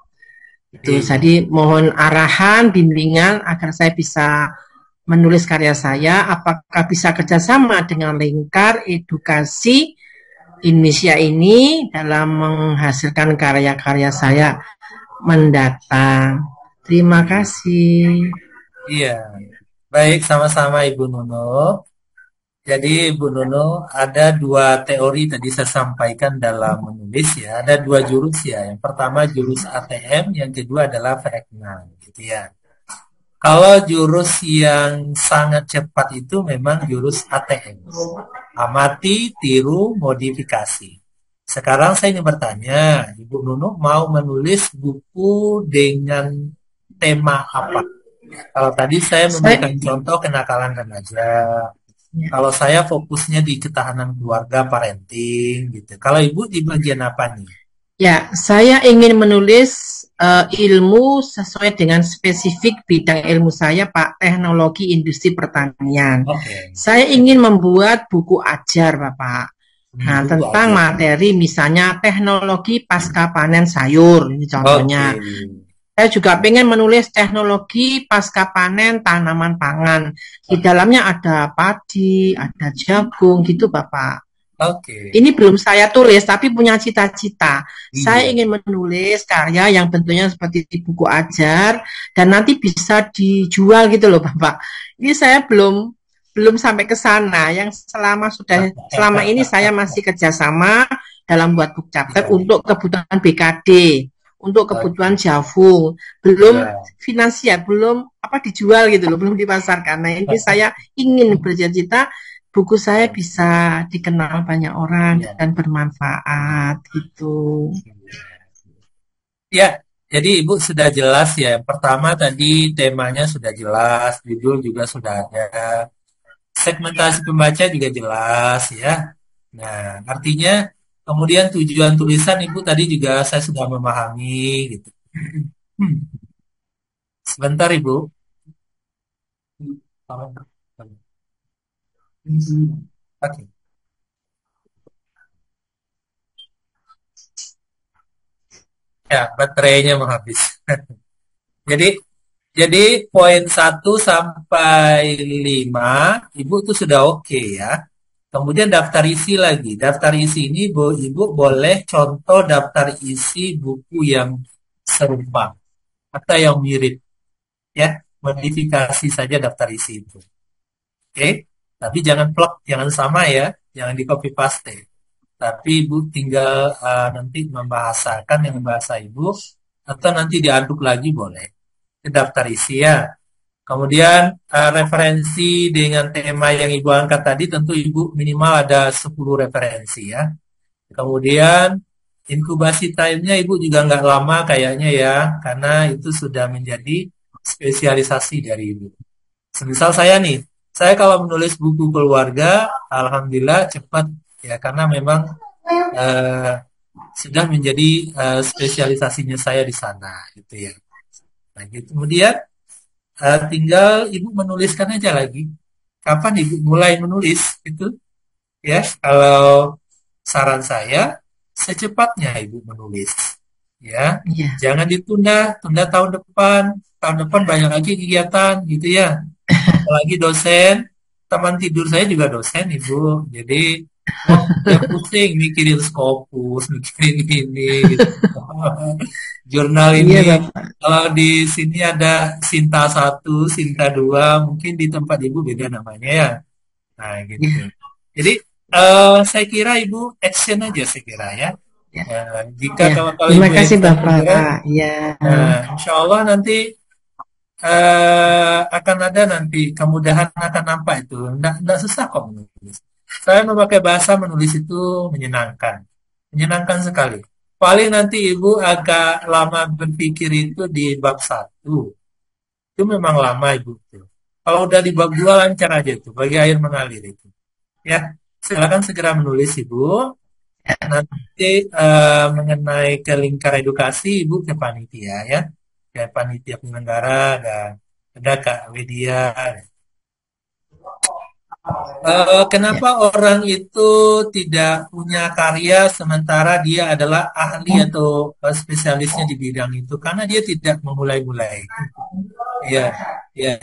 Itu jadi mohon arahan, bimbingan agar saya bisa menulis karya saya. Apakah bisa kerjasama dengan Lingkar Edukasi Indonesia ini dalam menghasilkan karya-karya saya mendatang. Terima kasih. Iya, baik, sama-sama Ibu Nunu. Jadi Ibu Nunu, ada 2 teori tadi saya sampaikan dalam menulis ya. Ada 2 jurus ya. Yang pertama jurus ATM, yang kedua adalah Vekna, gitu ya. Kalau jurus yang sangat cepat itu memang jurus ATM. Amati, tiru, modifikasi. Sekarang saya ingin bertanya, Ibu Nunu mau menulis buku dengan tema apa? Kalau tadi saya memberikan contoh kenakalan remaja. Kalau saya fokusnya di ketahanan keluarga, parenting gitu. Kalau Ibu di bagian apa nih? Ya, saya ingin menulis ilmu sesuai dengan spesifik bidang ilmu saya, Pak, teknologi industri pertanian. Saya ingin membuat buku ajar, Bapak. Nah, tentang materi misalnya teknologi pasca panen sayur, ini contohnya. Saya juga pengen menulis teknologi pasca panen tanaman pangan. Di dalamnya ada padi, ada jagung gitu Bapak. Oke. Ini belum saya tulis, tapi punya cita-cita. Saya Iya. ingin menulis karya yang bentuknya seperti buku ajar dan nanti bisa dijual gitu loh, Bapak. Ini saya belum sampai ke sana. Yang selama ini saya masih kerjasama dalam buat book chapter Iya. untuk kebutuhan BKD, untuk kebutuhan Oke. Javung, belum Iya. finansial, belum dijual gitu loh, belum dipasarkan. Nah, ini saya ingin bercita-cita buku saya bisa dikenal banyak orang Iya. dan bermanfaat gitu. Ya, jadi Ibu sudah jelas ya. Pertama tadi temanya sudah jelas, judul juga sudah ada, segmentasi pembaca juga jelas ya. Nah, artinya kemudian tujuan tulisan Ibu tadi juga saya sudah memahami gitu. Sebentar Ibu. Oke. Ya, baterainya mau habis. Jadi jadi poin 1 sampai 5 Ibu tuh sudah oke ya. Kemudian daftar isi lagi. Daftar isi ini Ibu boleh contoh daftar isi buku yang serupa atau yang mirip ya. Modifikasi saja daftar isi itu. Oke? Tapi jangan plug, jangan sama ya. Jangan di copy paste. Tapi Ibu tinggal nanti membahasakan dengan bahasa Ibu atau nanti diaduk lagi boleh. Ke daftar isi ya. Kemudian referensi dengan tema yang Ibu angkat tadi tentu Ibu minimal ada 10 referensi ya. Kemudian inkubasi time-nya Ibu juga nggak lama kayaknya ya, karena itu sudah menjadi spesialisasi dari Ibu. Semisal saya nih, saya kalau menulis buku keluarga, alhamdulillah cepat ya, karena memang eh, sudah menjadi spesialisasinya saya di sana gitu ya. Nah, gitu. Kemudian tinggal Ibu menuliskan aja lagi. Kapan Ibu mulai menulis itu? Ya, kalau saran saya secepatnya Ibu menulis. Ya, Iya. jangan ditunda, tunda tahun depan. Tahun depan banyak lagi kegiatan gitu ya. Apalagi dosen, teman tidur saya juga dosen Ibu. Jadi ya pusing mikirin Scopus, mikirin ini gitu. Jurnal Iya, ini Bapak. kalau di sini ada Sinta 1, Sinta 2, mungkin di tempat Ibu beda namanya ya. Nah, gitu. Iya, Jadi saya kira Ibu action aja saya kira ya. iya. Jika Ya, kalau terima Ibu kasih action segera, Bapak. Ya, insya Allah nanti akan ada nanti kemudahan akan nampak itu. Nggak susah kok menulis. Saya memakai bahasa menulis itu menyenangkan. Menyenangkan sekali. Paling nanti Ibu agak lama berpikir itu di bab 1. Itu memang lama Ibu. Kalau udah di bab 2 lancar aja itu. Bagi air mengalir itu. Ya, silakan segera menulis Ibu. Nanti mengenai ke lingkar edukasi Ibu ke panitia ya. Ke panitia penyelenggara ada Kak Widya. Kenapa orang itu tidak punya karya sementara dia adalah ahli atau spesialisnya di bidang itu? Karena dia tidak memulai-mulai. Ya, ya.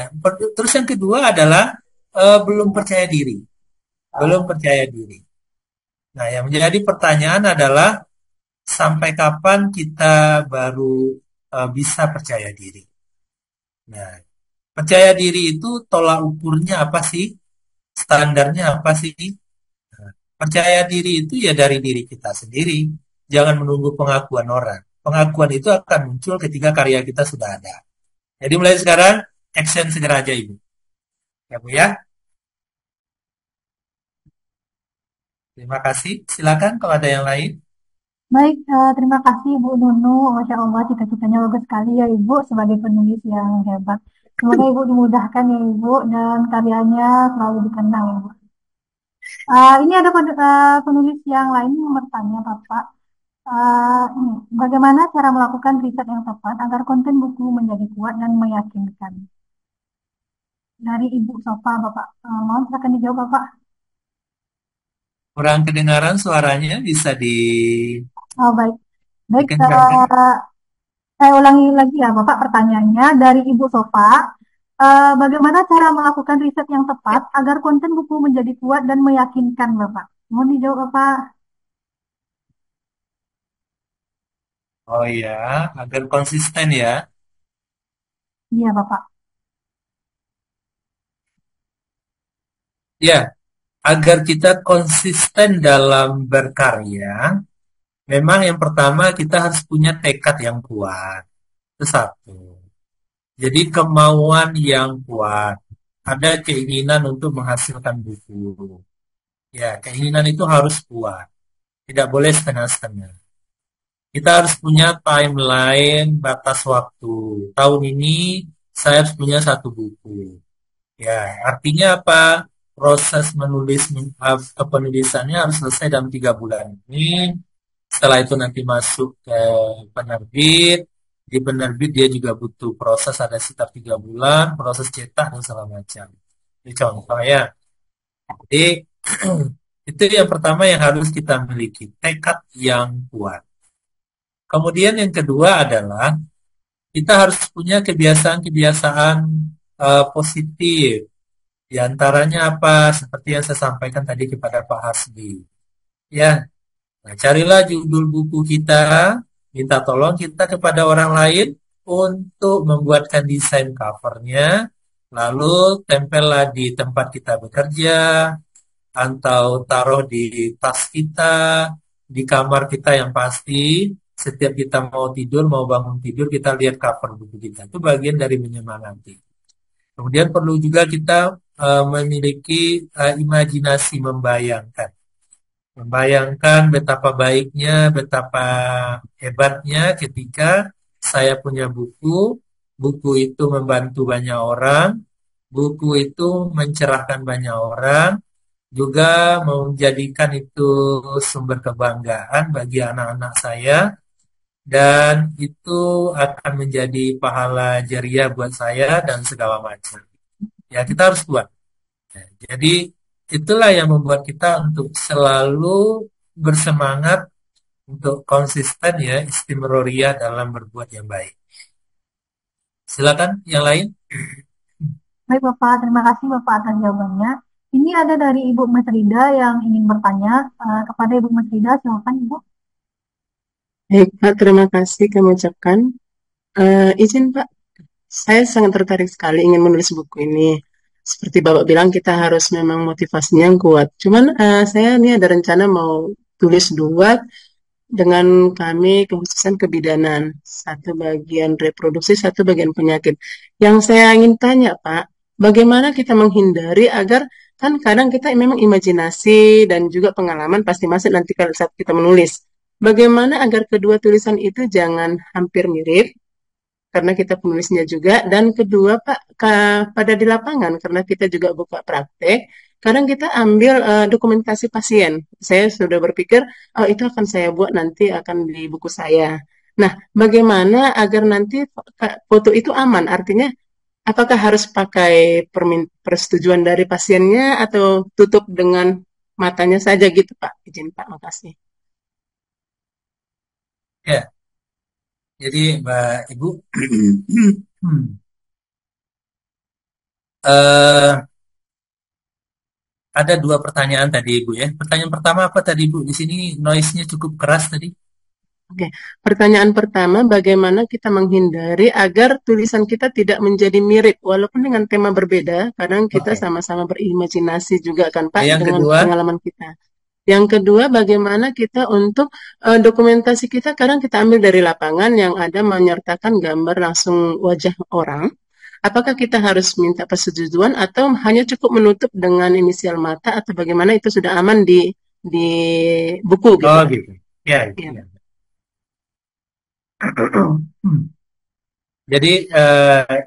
Terus yang kedua adalah belum percaya diri. Belum percaya diri. Nah, yang menjadi pertanyaan adalah sampai kapan kita baru bisa percaya diri? Nah, percaya diri itu tolak ukurnya apa sih? Standarnya apa sih? Nah, percaya diri itu ya dari diri kita sendiri. Jangan menunggu pengakuan orang. Pengakuan itu akan muncul ketika karya kita sudah ada. Jadi mulai sekarang, action segera aja Ibu. Ya Bu ya. Terima kasih. Silakan kalau ada yang lain. Baik, terima kasih Ibu Nunu. Masya Allah, cita-citanya bagus sekali ya Ibu sebagai penulis yang hebat. Semoga Ibu dimudahkan ya Ibu dan karyanya selalu dikenang Ibu. Ini ada penulis yang lain yang bertanya, Bapak. Ini, bagaimana cara melakukan riset yang tepat agar konten buku menjadi kuat dan meyakinkan? Dari Ibu Sofa, Bapak. Mohon silakan dijawab, Bapak. Kurang kedengaran suaranya bisa Oh, baik. Baik, dikencangkan. Saya ulangi lagi ya, Bapak, pertanyaannya dari Ibu Sofa. Bagaimana cara melakukan riset yang tepat agar konten buku menjadi kuat dan meyakinkan, Bapak? Mohon dijawab, Bapak. Oh ya, agar konsisten ya. Iya, Bapak. Ya, agar kita konsisten dalam berkarya, memang yang pertama kita harus punya tekad yang kuat. Itu satu. Jadi kemauan yang kuat. Ada keinginan untuk menghasilkan buku. Ya, keinginan itu harus kuat. Tidak boleh setengah-setengah. Kita harus punya timeline, batas waktu. Tahun ini saya harus punya satu buku. Ya, artinya apa? Proses menulis penulisannya harus selesai dalam 3 bulan ini. Setelah itu nanti masuk ke penerbit. Di penerbit dia juga butuh proses ada sekitar 3 bulan, proses cetak dan segala macam. Ini contoh ya. Jadi itu yang pertama yang harus kita miliki, tekad yang kuat. Kemudian yang kedua adalah kita harus punya kebiasaan-kebiasaan positif. Di antaranya apa? Seperti yang saya sampaikan tadi kepada Pak Hasbi. Ya, nah, carilah judul buku kita, minta tolong kita kepada orang lain untuk membuatkan desain covernya, lalu tempellah di tempat kita bekerja, atau taruh di tas kita, di kamar kita yang pasti. Setiap kita mau tidur, mau bangun tidur, kita lihat cover buku kita. Itu bagian dari menyemangati. Kemudian perlu juga kita memiliki imajinasi membayangkan. Membayangkan betapa baiknya, betapa hebatnya ketika saya punya buku, buku itu membantu banyak orang, buku itu mencerahkan banyak orang, juga menjadikan itu sumber kebanggaan bagi anak-anak saya, dan itu akan menjadi pahala jariah buat saya dan segala macam. Ya, kita harus buat. Ya, jadi itulah yang membuat kita untuk selalu bersemangat untuk konsisten ya istimroriyah dalam berbuat yang baik. Silakan yang lain. Baik, Bapak. Terima kasih, Bapak, atas jawabannya. Ini ada dari Ibu Mas Rida yang ingin bertanya kepada Ibu Mas Rida. Silakan, Ibu. Baik, Pak, terima kasih kami ucapkan. Izin, Pak, saya sangat tertarik sekali ingin menulis buku ini. Seperti Bapak bilang, kita harus memang motivasinya yang kuat. Cuman saya ini ada rencana mau tulis 2 dengan kami kekhususan kebidanan. Satu bagian reproduksi, satu bagian penyakit. Yang saya ingin tanya, Pak, bagaimana kita menghindari agar, kan kadang kita memang imajinasi dan juga pengalaman pasti masuk nanti kalau saat kita menulis. Bagaimana agar kedua tulisan itu jangan hampir mirip, karena kita penulisnya juga, dan kedua Pak, pada di lapangan, karena kita juga buka praktek, kadang kita ambil dokumentasi pasien. Saya sudah berpikir, oh itu akan saya buat nanti akan di buku saya. Nah, bagaimana agar nanti foto itu aman? Artinya, apakah harus pakai persetujuan dari pasiennya atau tutup dengan matanya saja gitu Pak? Izin Pak, makasih. Ya, jadi Mbak Ibu, eh, ada 2 pertanyaan tadi Ibu ya. Pertanyaan pertama apa tadi Ibu? Di sini noise-nya cukup keras tadi. Oke, pertanyaan pertama, bagaimana kita menghindari agar tulisan kita tidak menjadi mirip, walaupun dengan tema berbeda, kadang kita Oke. sama-sama berimajinasi juga kan Pak, Yang dengan kedua, pengalaman kita. Yang kedua, bagaimana kita untuk dokumentasi kita, kadang kita ambil dari lapangan yang ada menyertakan gambar langsung wajah orang. Apakah kita harus minta persetujuan atau hanya cukup menutup dengan inisial mata atau bagaimana itu sudah aman di buku gitu oh Pak? gitu. Ya, Ya. ya. Jadi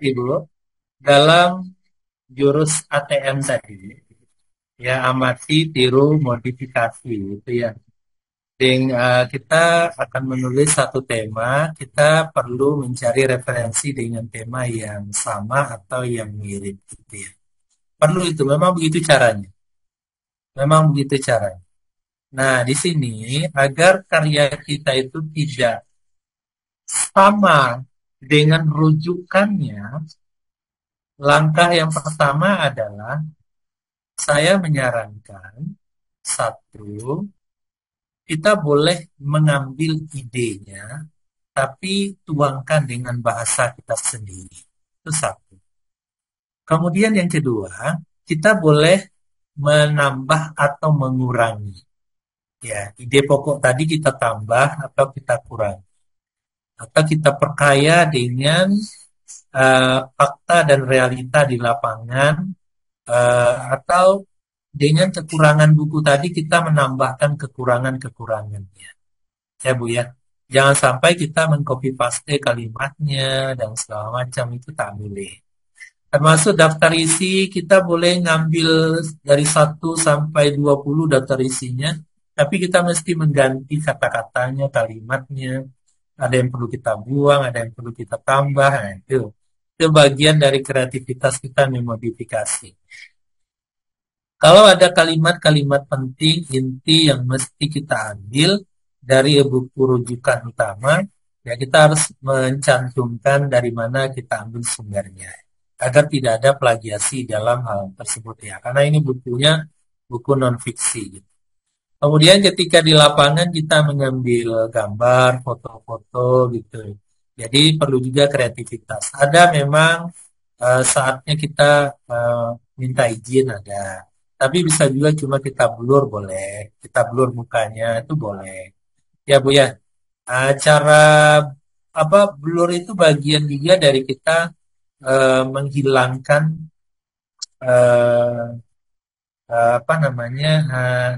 Ibu, dalam jurus ATM tadi, ya amati, tiru, modifikasi itu ya. Kita akan menulis satu tema, kita perlu mencari referensi dengan tema yang sama atau yang mirip gitu ya. Perlu itu, memang begitu caranya. Memang begitu caranya. Nah, di sini agar karya kita itu tidak sama dengan rujukannya, langkah yang pertama adalah saya menyarankan satu, kita boleh mengambil idenya, tapi tuangkan dengan bahasa kita sendiri. Itu satu. Kemudian yang kedua, kita boleh menambah atau mengurangi. Ya, ide pokok tadi kita tambah atau kita kurangi. Atau kita perkaya dengan fakta dan realita di lapangan, atau dengan kekurangan buku tadi kita menambahkan kekurangan-kekurangannya. Ya Bu ya. Jangan sampai kita mengcopy paste kalimatnya dan segala macam, itu tak boleh. Termasuk daftar isi, kita boleh ngambil dari 1 sampai 20 daftar isinya, tapi kita mesti mengganti kata-katanya, kalimatnya. Ada yang perlu kita buang, ada yang perlu kita tambah. Nah, itu bagian dari kreativitas kita memodifikasi. Kalau ada kalimat-kalimat penting, inti yang mesti kita ambil dari buku rujukan utama, ya kita harus mencantumkan dari mana kita ambil sumbernya, agar tidak ada plagiasi dalam hal tersebut ya. Karena ini bukunya buku non-fiksi gitu. Kemudian ketika di lapangan kita mengambil gambar, foto-foto gitu. Jadi perlu juga kreativitas. Ada memang saatnya kita minta izin ada. Tapi bisa juga cuma kita blur boleh. Kita blur mukanya itu boleh. Ya Bu ya. Cara apa blur itu bagian juga dari kita menghilangkan eh, apa namanya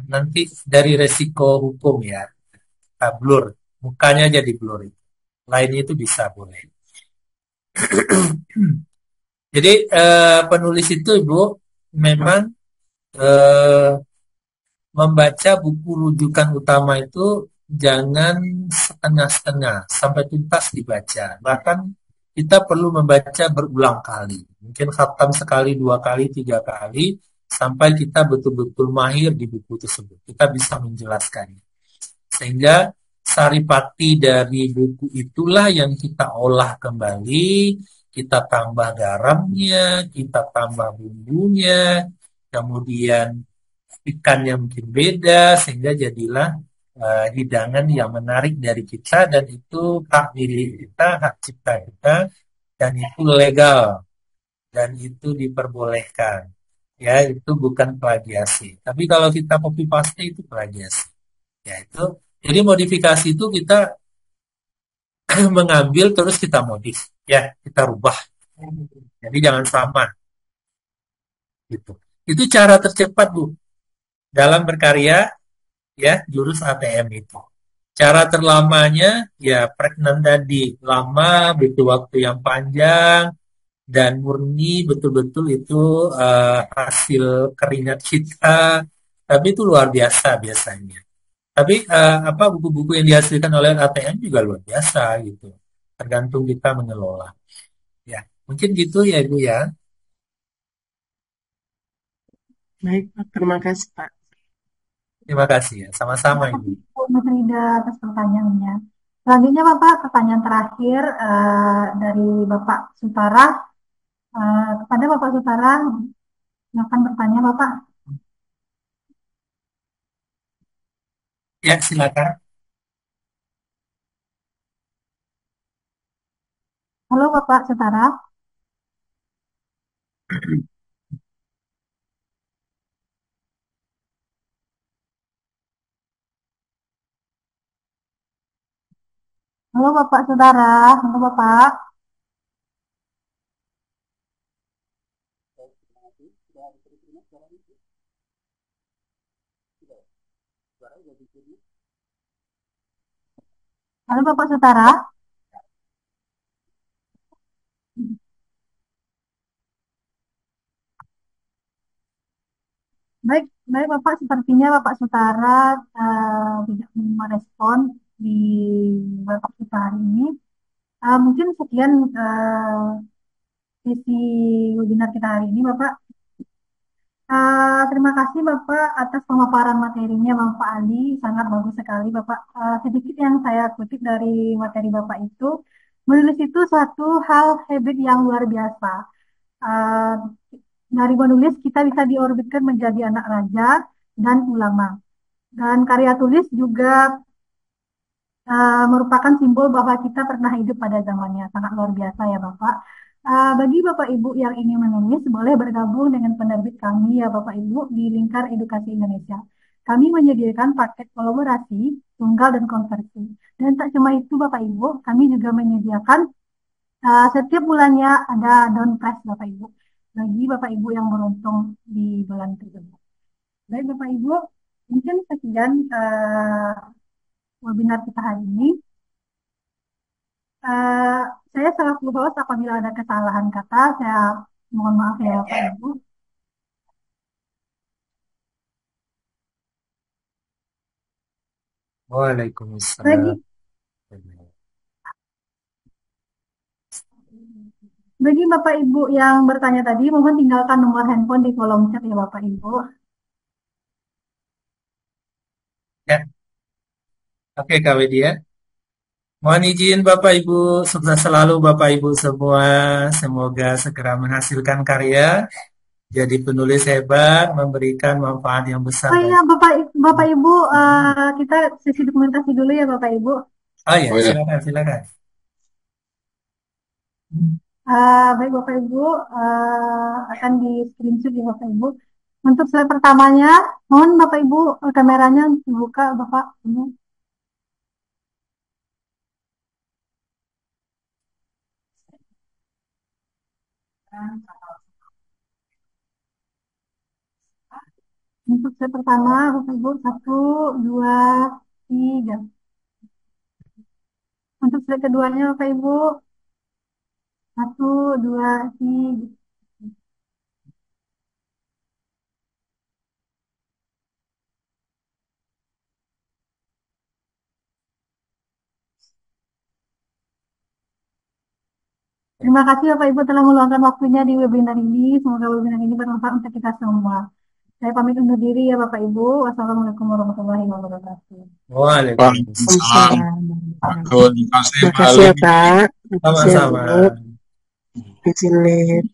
nanti dari resiko hukum ya. Kita blur mukanya jadi blur itu. Lainnya itu bisa boleh. Jadi penulis itu Ibu memang eh, membaca buku rujukan utama itu jangan setengah-setengah sampai tuntas dibaca. Bahkan kita perlu membaca berulang kali. Mungkin khatam sekali, 2 kali, 3 kali sampai kita betul-betul mahir di buku tersebut. Kita bisa menjelaskannya. Sehingga saripati dari buku itulah yang kita olah kembali, kita tambah garamnya, kita tambah bumbunya, kemudian ikannya mungkin beda, sehingga jadilah hidangan yang menarik dari kita, dan itu hak milik kita, hak cipta kita, dan itu legal, dan itu diperbolehkan. Ya, itu bukan plagiasi. Tapi kalau kita copy paste itu plagiasi. Ya, itu jadi modifikasi itu kita mengambil terus kita modif, ya kita rubah. Jadi jangan sama gitu. Itu cara tercepat Bu dalam berkarya, ya jurus ATM itu. Cara terlamanya ya pregnant tadi, lama butuh waktu yang panjang dan murni betul-betul itu hasil keringat kita. Tapi itu luar biasa biasanya. Tapi apa buku-buku yang dihasilkan oleh ATM juga luar biasa gitu. Tergantung kita mengelola. Ya, mungkin gitu ya Ibu ya. Baik, Pak. Terima kasih, Pak. Terima kasih ya. Sama-sama Terima Ibu. kasih Bu Mas Rida atas pertanyaannya. Selanjutnya Bapak, pertanyaan terakhir dari Bapak Sutara. Kepada Bapak Sutara, silakan bertanya Bapak. Ya, silakan. Halo Bapak Sutara. Halo Bapak Saudara, halo Bapak. Halo Bapak Saudara. Baik, baik Bapak, sepertinya Bapak Sutara tidak merespon di Bapak kita hari ini. Mungkin sekian sesi webinar kita hari ini Bapak. Terima kasih Bapak atas pemaparan materinya Bapak Ali, sangat bagus sekali Bapak. Sedikit yang saya kutip dari materi Bapak itu, menulis itu suatu hal habit yang luar biasa. Uh, dari menulis kita bisa diorbitkan menjadi anak raja dan ulama. Dan karya tulis juga merupakan simbol bahwa kita pernah hidup pada zamannya. Sangat luar biasa ya Bapak. Bagi Bapak Ibu yang ingin menulis, boleh bergabung dengan penerbit kami ya Bapak Ibu di Lingkar Edukasi Indonesia. Kami menyediakan paket kolaborasi, tunggal, dan konversi. Dan tak cuma itu Bapak Ibu, kami juga menyediakan setiap bulannya ada down price Bapak Ibu. Bagi Bapak Ibu yang beruntung di bulan tersebut. Baik Bapak Ibu, mungkin sekian webinar kita hari ini. Eh, saya selaku host apabila ada kesalahan kata, saya mohon maaf ya Bapak Ibu. Waalaikumsalam. Bagi Bapak Ibu yang bertanya tadi, mohon tinggalkan nomor handphone di kolom chat ya Bapak Ibu. Ya. Oke, Kak Widya. Mohon izin Bapak Ibu, sukses selalu Bapak Ibu semua. Semoga segera menghasilkan karya, jadi penulis hebat, memberikan manfaat yang besar. Oh iya Bapak Ibu, kita sesi dokumentasi dulu ya Bapak Ibu. Oh iya, silakan. Baik Bapak Ibu, akan di screenshot ya Bapak Ibu. Untuk slide pertamanya, mohon Bapak Ibu kameranya dibuka Bapak Ibu. Untuk slide pertama, Bapak Ibu, 1, 2, 3. Untuk slide keduanya, Bapak Ibu, 1, 2, 3. Terima kasih Bapak Ibu telah meluangkan waktunya di webinar ini. Semoga webinar ini bermanfaat untuk kita semua. Saya pamit undur diri ya Bapak Ibu. Wassalamualaikum warahmatullahi wabarakatuh. Waalaikumsalam. Terima kasih ya Pak. Sama-sama. Izin live.